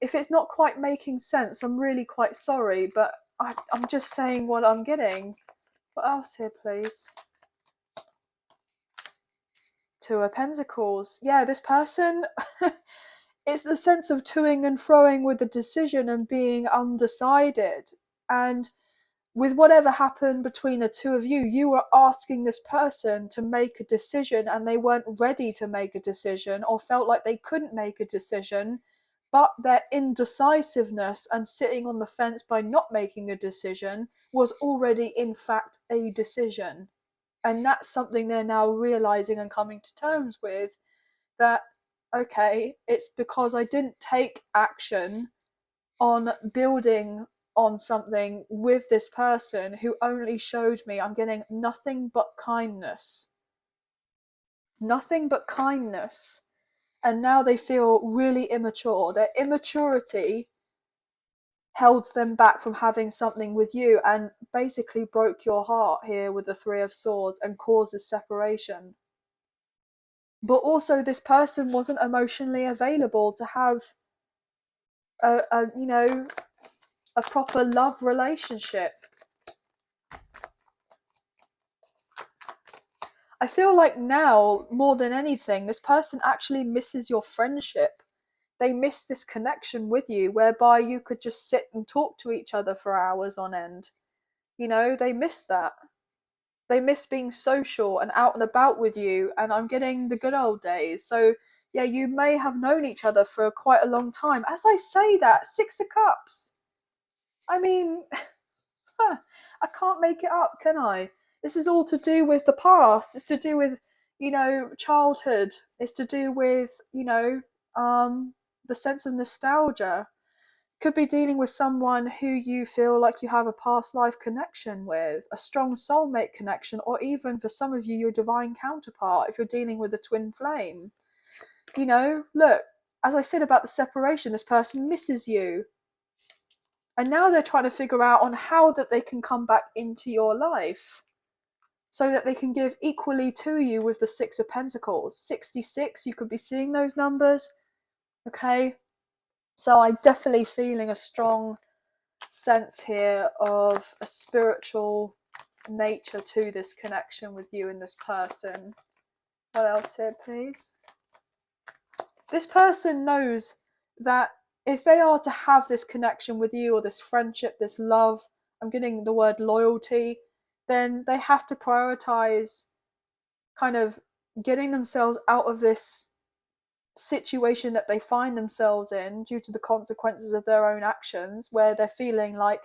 A: if it's not quite making sense, I'm really quite sorry, but I'm just saying what I'm getting. What else here, please? Two of Pentacles. Yeah, this person, it's the sense of toing and froing with the decision and being undecided. And with whatever happened between the two of you, you were asking this person to make a decision and they weren't ready to make a decision or felt like they couldn't make a decision, but their indecisiveness and sitting on the fence by not making a decision was already in fact a decision. And that's something they're now realizing and coming to terms with, that okay, it's because I didn't take action on building on something with this person who only showed me I'm getting nothing but kindness. Nothing but kindness. And now they feel really immature. Their immaturity held them back from having something with you and basically broke your heart here with the Three of Swords and causes separation. But also this person wasn't emotionally available to have a proper love relationship. I feel like now, more than anything, this person actually misses your friendship. They miss this connection with you whereby you could just sit and talk to each other for hours on end. You know, they miss that. They miss being social and out and about with you, and I'm getting the good old days. So, yeah, you may have known each other for quite a long time. As I say that, Six of Cups. I mean, I can't make it up, can I? This is all to do with the past. It's to do with, childhood. It's to do with, the sense of nostalgia. Could be dealing with someone who you feel like you have a past life connection with, a strong soulmate connection, or even for some of you, your divine counterpart if you're dealing with a twin flame. You know, look, as I said about the separation, this person misses you. And now they're trying to figure out on how that they can come back into your life so that they can give equally to you with the Six of Pentacles. 66, you could be seeing those numbers. Okay? So I'm definitely feeling a strong sense here of a spiritual nature to this connection with you and this person. What else here, please? This person knows that if they are to have this connection with you, or this friendship, this love, I'm getting the word loyalty, then they have to prioritize kind of getting themselves out of this situation that they find themselves in due to the consequences of their own actions, where they're feeling like,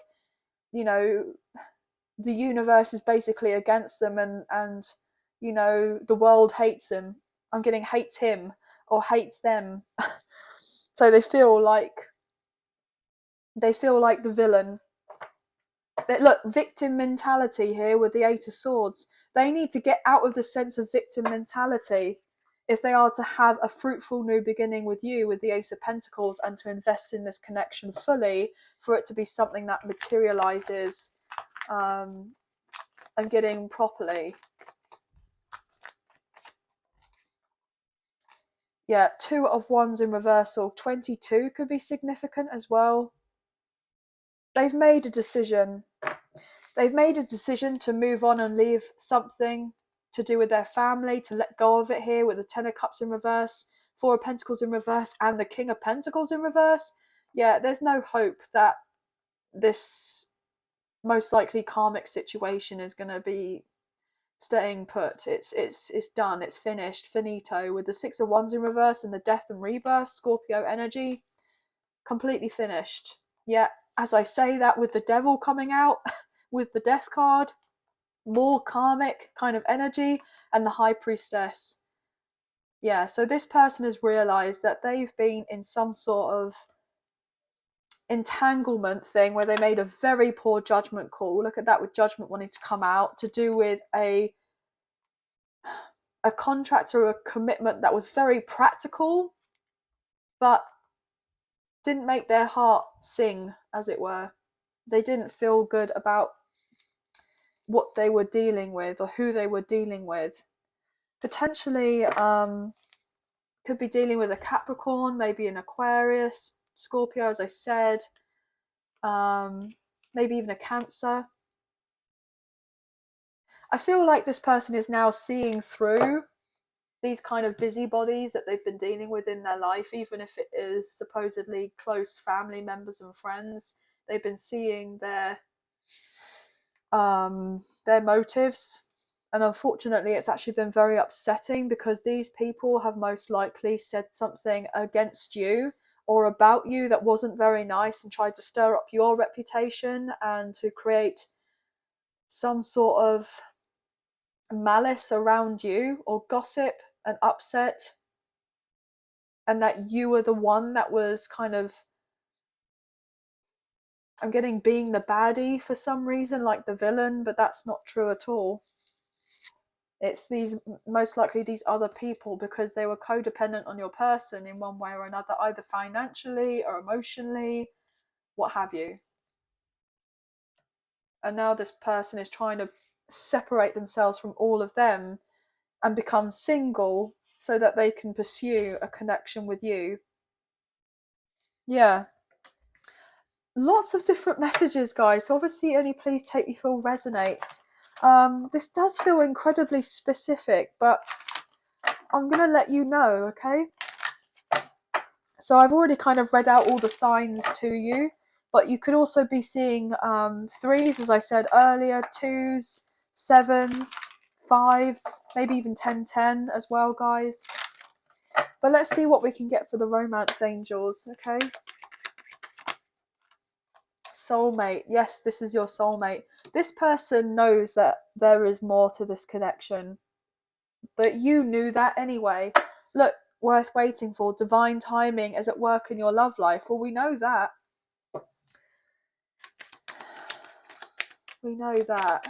A: you know, the universe is basically against them, and you know, the world hates them. I'm getting hates him or hates them. So they feel like the villain. Look, victim mentality here with the Eight of Swords. They need to get out of the sense of victim mentality if they are to have a fruitful new beginning with you with the Ace of Pentacles, and to invest in this connection fully for it to be something that materializes and getting properly. Yeah, Two of Wands in reversal. 22 could be significant as well. They've made a decision. They've made a decision to move on and leave something to do with their family, to let go of it here with the Ten of Cups in reverse, Four of Pentacles in reverse, and the King of Pentacles in reverse. Yeah, there's no hope that this most likely karmic situation is going to be staying put. It's done. It's finished. Finito. With the Six of Wands in reverse and the Death and Rebirth, Scorpio energy, completely finished. Yeah, as I say that with the Devil coming out with the Death card, more karmic kind of energy, and the High Priestess. Yeah, so this person has realized that they've been in some sort of entanglement thing where they made a very poor judgment call. Look at that, with Judgment wanting to come out, to do with a contract or a commitment that was very practical, but didn't make their heart sing, as it were. They didn't feel good about what they were dealing with or who they were dealing with. Potentially could be dealing with a Capricorn, maybe an Aquarius, Scorpio, as I said, maybe even a Cancer. I feel like this person is now seeing through these kind of busybodies that they've been dealing with in their life, even if it is supposedly close family members and friends. They've been seeing their motives, and unfortunately it's actually been very upsetting, because these people have most likely said something against you or about you that wasn't very nice, and tried to stir up your reputation and to create some sort of malice around you, or gossip and upset, and that you were the one that was kind of, I'm getting being the baddie for some reason, like the villain, but that's not true at all. It's most likely these other people, because they were codependent on your person in one way or another, either financially or emotionally, what have you. And now this person is trying to separate themselves from all of them and become single so that they can pursue a connection with you. Yeah. Lots of different messages, guys. So obviously only please take me feel resonates. This does feel incredibly specific, but I'm going to let you know, okay? So I've already kind of read out all the signs to you, but you could also be seeing threes, as I said earlier, twos, sevens, fives, maybe even 10-10 as well, guys. But let's see what we can get for the romance angels, okay? Soulmate. Yes, this is your soulmate. This person knows that there is more to this connection, but you knew that anyway. Look, worth waiting for. Divine timing is at work in your love life. Well, we know that. We know that.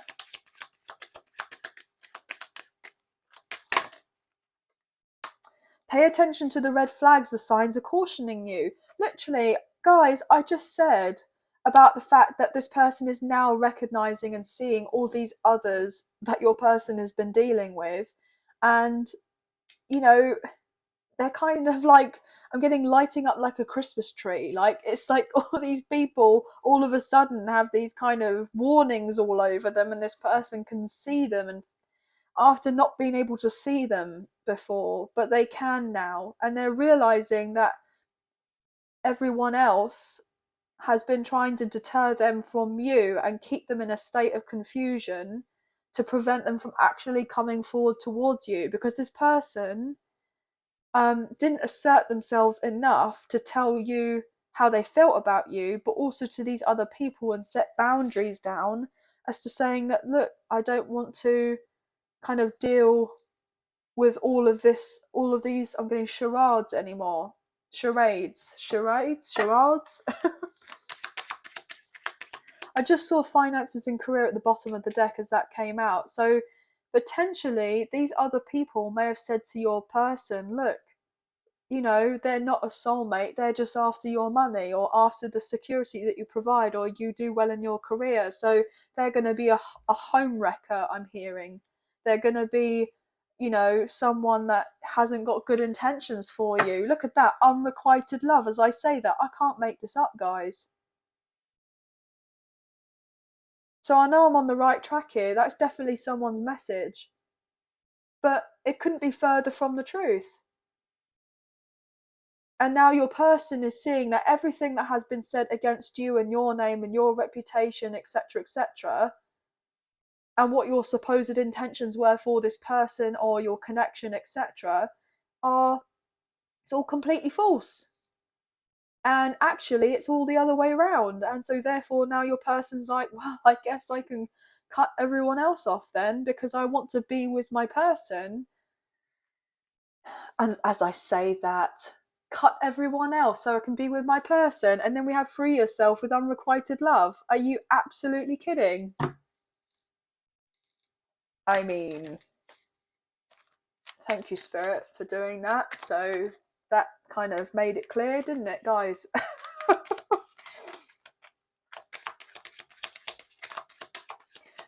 A: Pay attention to the red flags, the signs are cautioning you. Literally, guys, I just said about the fact that this person is now recognizing and seeing all these others that your person has been dealing with. And, you know, they're kind of like, I'm getting lighting up like a Christmas tree. Like, it's like all these people all of a sudden have these kind of warnings all over them, and this person can see them, and after not being able to see them before, but they can now, and they're realizing that everyone else has been trying to deter them from you and keep them in a state of confusion to prevent them from actually coming forward towards you, because this person didn't assert themselves enough to tell you how they felt about you, but also to these other people, and set boundaries down as to saying that, look, I don't want to kind of deal with all of these, I'm getting charades anymore. Charades? I just saw finances and career at the bottom of the deck as that came out. So potentially these other people may have said to your person, look, you know, they're not a soulmate, they're just after your money or after the security that you provide, or you do well in your career. So they're going to be a home wrecker, I'm hearing. They're going to be, you know, someone that hasn't got good intentions for you. Look at that, unrequited love. As I say that, I can't make this up, guys. So I know I'm on the right track here. That's definitely someone's message. But it couldn't be further from the truth. And now your person is seeing that everything that has been said against you and your name and your reputation, etc., and what your supposed intentions were for this person or your connection, etc., are, it's all completely false. And actually it's all the other way around. And so therefore now your person's like, well, I guess I can cut everyone else off then, because I want to be with my person. And as I say that, cut everyone else so I can be with my person, and then we have free yourself with unrequited love. Are you absolutely kidding? I mean, thank you, Spirit, for doing that. So that kind of made it clear, didn't it, guys?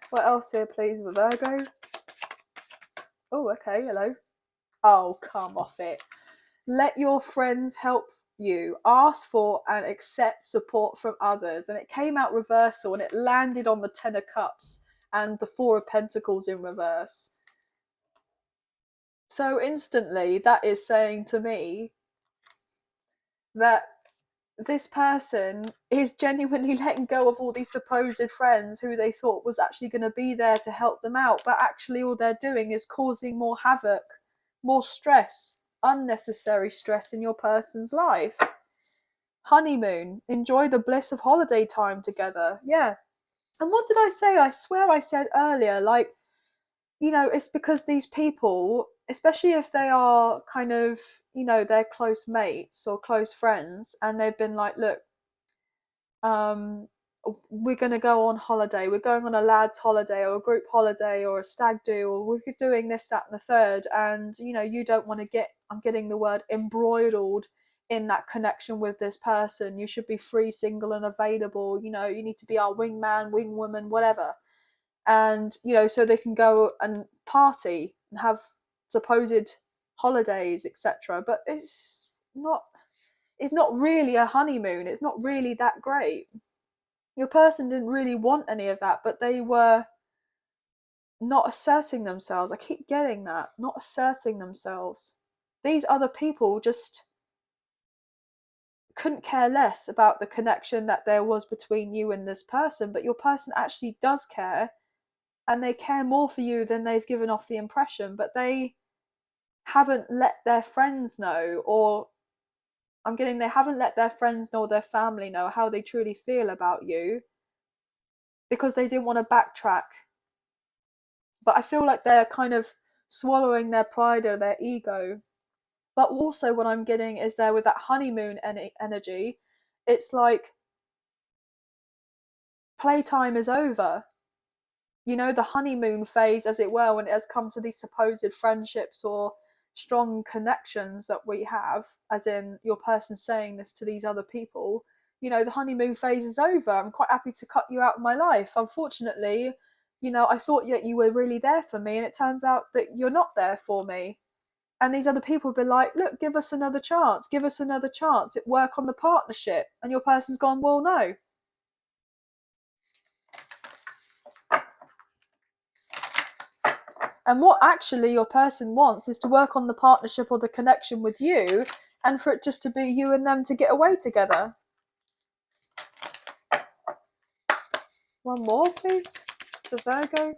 A: What else here, please, with Virgo? Oh, okay, hello. Oh, come off it. Let your friends help you. Ask for and accept support from others. And it came out reversal, and it landed on the Ten of Cups and the Four of Pentacles in reverse. So instantly that is saying to me that this person is genuinely letting go of all these supposed friends who they thought was actually going to be there to help them out, but actually all they're doing is causing more havoc, more stress, unnecessary stress in your person's life. Honeymoon, enjoy the bliss of holiday time together. Yeah. And what did I say? I swear I said earlier, like, you know, it's because these people, especially if they are kind of, you know, they're close mates or close friends, and they've been like, look, um, we're going to go on holiday. We're going on a lads' holiday or a group holiday or a stag do, or we're doing this, that, and the third. And, you know, you don't want to get, I'm getting the word embroiled in that connection with this person. You should be free, single, and available. You know, you need to be our wingman, wingwoman, whatever. And, you know, so they can go and party and have supposed holidays, etc. But it's not really a honeymoon. It's not really that great. Your person didn't really want any of that, but they were not asserting themselves. I keep getting that. Not asserting themselves. These other people just couldn't care less about the connection that there was between you and this person, but your person actually does care, and they care more for you than they've given off the impression, but they haven't let their friends know, or I'm getting they haven't let their friends know or their family know how they truly feel about you, because they didn't want to backtrack. But I feel like they're kind of swallowing their pride or their ego. But also what I'm getting is there with that honeymoon energy, it's like playtime is over. you know, the honeymoon phase, as it were, when it has come to these supposed friendships or strong connections that we have, as in your person saying this to these other people, you know, the honeymoon phase is over. I'm quite happy to cut you out of my life. Unfortunately, you know, I thought that you were really there for me, and it turns out that you're not there for me. And these other people will be like, look, give us another chance, give us another chance. It work on the partnership. And your person's gone, well, no. And what actually your person wants is to work on the partnership or the connection with you, and for it just to be you and them to get away together. One more, please. The Virgo.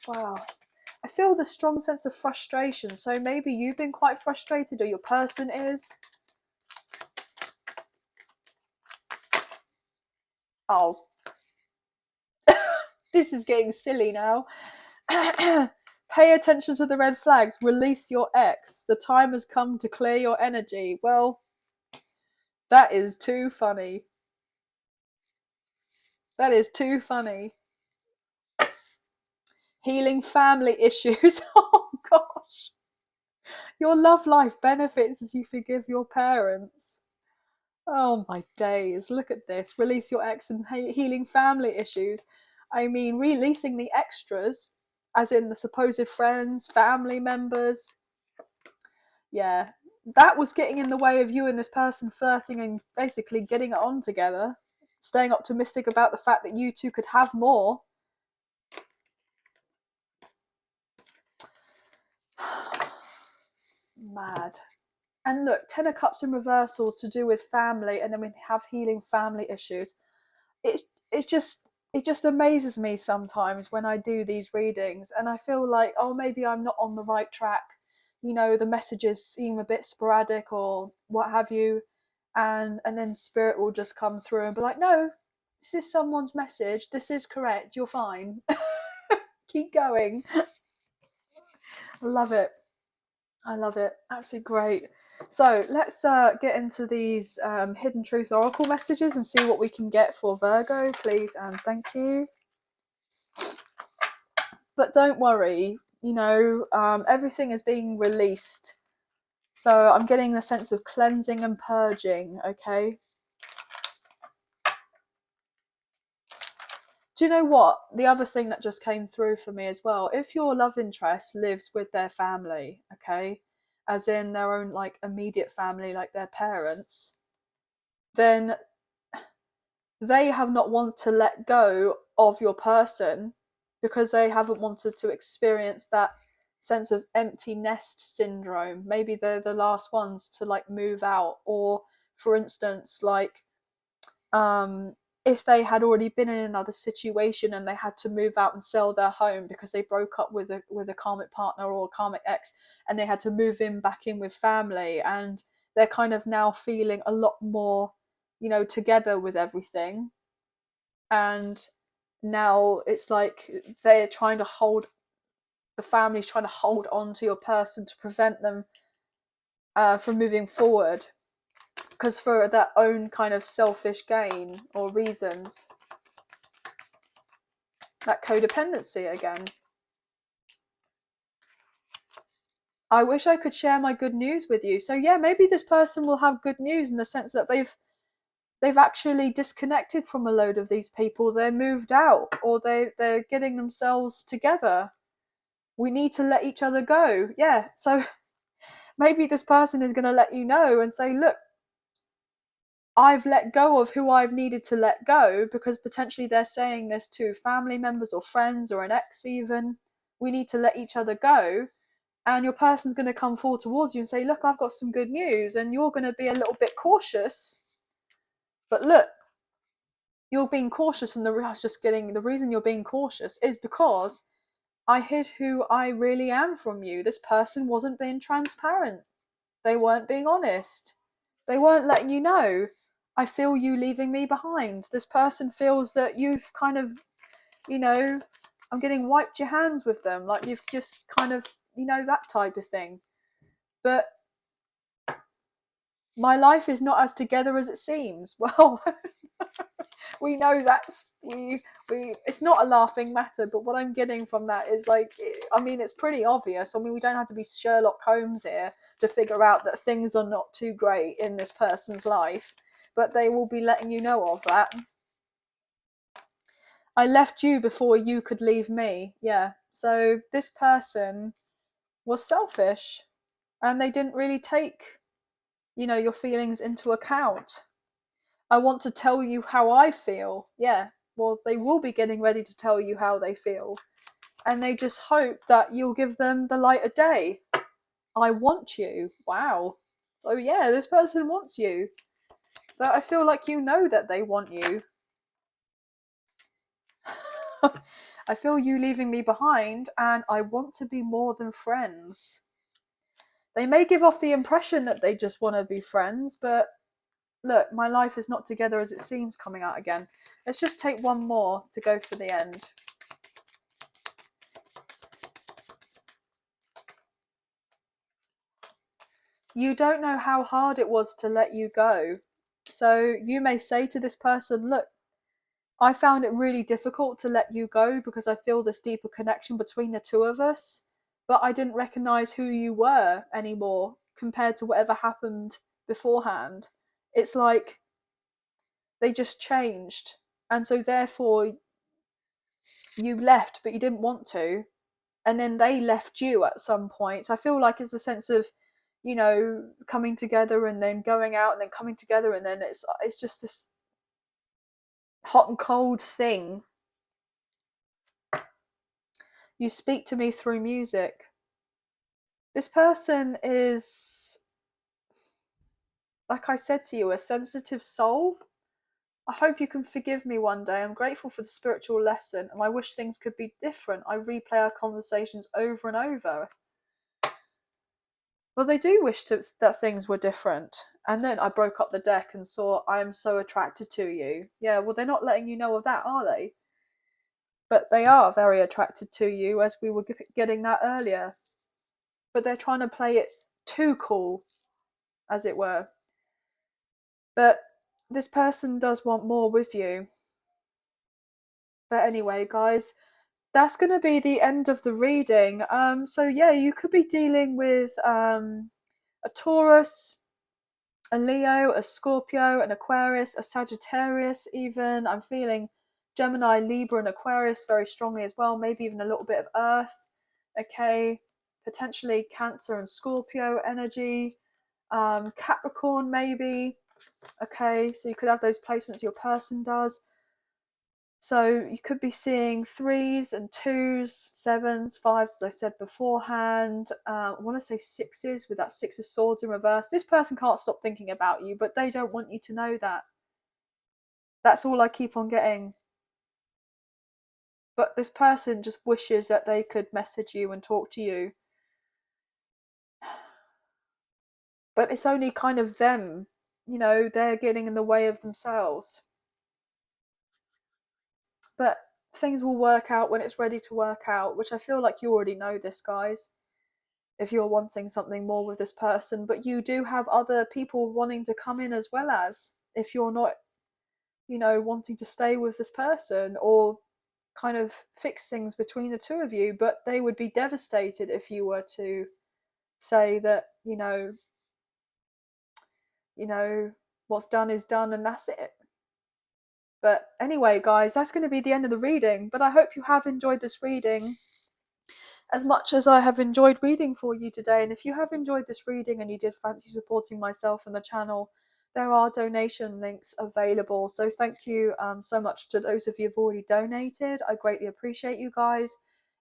A: Wow. I feel the strong sense of frustration. So maybe you've been quite frustrated, or your person is. Oh. This is getting silly now. Pay attention to the red flags. Release your ex. The time has come to clear your energy. Well, that is too funny. That is too funny. Healing family issues. Oh gosh. Your love life benefits as you forgive your parents. Oh my days. Look at this. Release your ex and healing family issues. I mean, releasing the extras, as in the supposed friends, family members. Yeah, that was getting in the way of you and this person flirting and basically getting it on together. Staying optimistic about the fact that you two could have more. Mad. And look, 10 of Cups in reversals to do with family, and then we have healing family issues. It's just, it just amazes me sometimes when I do these readings, and I feel like, oh, maybe I'm not on the right track. You know, the messages seem a bit sporadic or what have you, and then spirit will just come through and be like, no, this is someone's message. This is correct. You're fine. Keep going. I love it. I love it. Absolutely great. So let's get into these hidden truth oracle messages and see what we can get for Virgo, please and thank you. But don't worry, you know, everything is being released. So I'm getting the sense of cleansing and purging, okay? Do you know what? The other thing that just came through for me as well, if your love interest lives with their family, okay, as in their own like immediate family, like their parents, then they have not wanted to let go of your person because they haven't wanted to experience that sense of empty nest syndrome. Maybe they're the last ones to like move out, or for instance, like if they had already been in another situation and they had to move out and sell their home because they broke up with a karmic partner or a karmic ex, and they had to move in back in with family, and they're kind of now feeling a lot more, you know, together with everything. And now it's like they're trying to hold, the family's trying to hold on to your person to prevent them from moving forward, because for their own kind of selfish gain or reasons. That codependency again. I wish I could share my good news with you. So yeah, maybe this person will have good news in the sense that they've actually disconnected from a load of these people. They're moved out, or they're getting themselves together. We need to let each other go. Yeah, so maybe this person is going to let you know and say, look, I've let go of who I've needed to let go, because potentially they're saying this to family members or friends or an ex even. We need to let each other go. And your person's going to come forward towards you and say, look, I've got some good news. And you're going to be a little bit cautious. But look, you're being cautious, and the reason you're being cautious is because I hid who I really am from you. This person wasn't being transparent. They weren't being honest. They weren't letting you know. I feel you leaving me behind. This person feels that you've kind of, you know, I'm getting wiped your hands with them. Like you've just kind of, you know, that type of thing. But My life is not as together as it seems. Well, we know we it's not a laughing matter, but what I'm getting from that is like, I mean, it's pretty obvious. I mean, we don't have to be Sherlock Holmes here to figure out that things are not too great in this person's life, but they will be letting you know of that. I left you before you could leave me. Yeah. So this person was selfish, and they didn't really take, your feelings into account. I want to tell you how I feel. Yeah. Well, they will be getting ready to tell you how they feel. And they just hope that you'll give them the light of day. I want you. Wow. So yeah, this person wants you. But I feel like you know that they want you. I feel you leaving me behind, and I want to be more than friends. They may give off the impression that they just want to be friends, but look, my life is not together as it seems coming out again. Let's just take one more to go for the end. You don't know how hard it was to let you go. So you may say to this person, look, I found it really difficult to let you go because I feel this deeper connection between the two of us, but I didn't recognize who you were anymore compared to whatever happened beforehand. It's like they just changed. And so therefore you left, but you didn't want to. And then they left you at some point. So I feel like it's a sense of, coming together and then going out and then coming together, and then it's just this hot and cold thing. You speak to me through music. This person is, like I said to you, a sensitive soul. I hope you can forgive me one day. I'm grateful for the spiritual lesson, and I wish things could be different. I replay our conversations over and over. Well, they do wish that things were different. And then I broke up the deck and saw I am so attracted to you. Yeah, well, they're not letting you know of that, are they? But they are very attracted to you, as we were getting that earlier. But they're trying to play it too cool, as it were. But this person does want more with you. But anyway, guys, that's going to be the end of the reading. So yeah, you could be dealing with a Taurus, a Leo, a Scorpio, an Aquarius, a Sagittarius even. I'm feeling Gemini, Libra, and Aquarius very strongly as well. Maybe even a little bit of Earth. Okay, potentially Cancer and Scorpio energy. Capricorn maybe. Okay, so you could have those placements your person does. So you could be seeing 3s and 2s, 7s, 5s, as I said beforehand. I want to say 6s with that 6 of swords in reverse. This person can't stop thinking about you, but they don't want you to know that. That's all I keep on getting. But this person just wishes that they could message you and talk to you. But it's only kind of them, they're getting in the way of themselves. But things will work out when it's ready to work out, which I feel like you already know this, guys, if you're wanting something more with this person. But you do have other people wanting to come in as well, as if you're not, wanting to stay with this person or kind of fix things between the two of you. But they would be devastated if you were to say that, what's done is done and that's it. But anyway, guys, that's going to be the end of the reading. But I hope you have enjoyed this reading as much as I have enjoyed reading for you today. And if you have enjoyed this reading and you did fancy supporting myself and the channel, there are donation links available. So thank you so much to those of you who've already donated. I greatly appreciate you guys.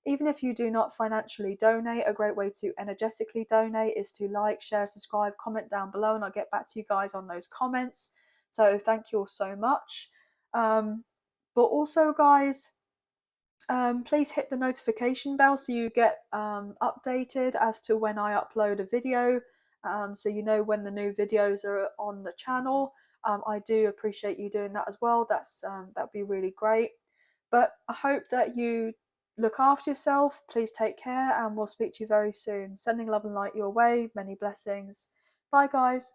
A: Even if you do not financially donate, a great way to energetically donate is to like, share, subscribe, comment down below, and I'll get back to you guys on those comments. So thank you all so much. But also, guys, please hit the notification bell so you get updated as to when I upload a video, so you know when the new videos are on the channel. I do appreciate you doing that as well. That'd be really great. But I hope that you look after yourself. Please take care, and we'll speak to you very soon. Sending love and light your way. Many blessings. Bye, guys.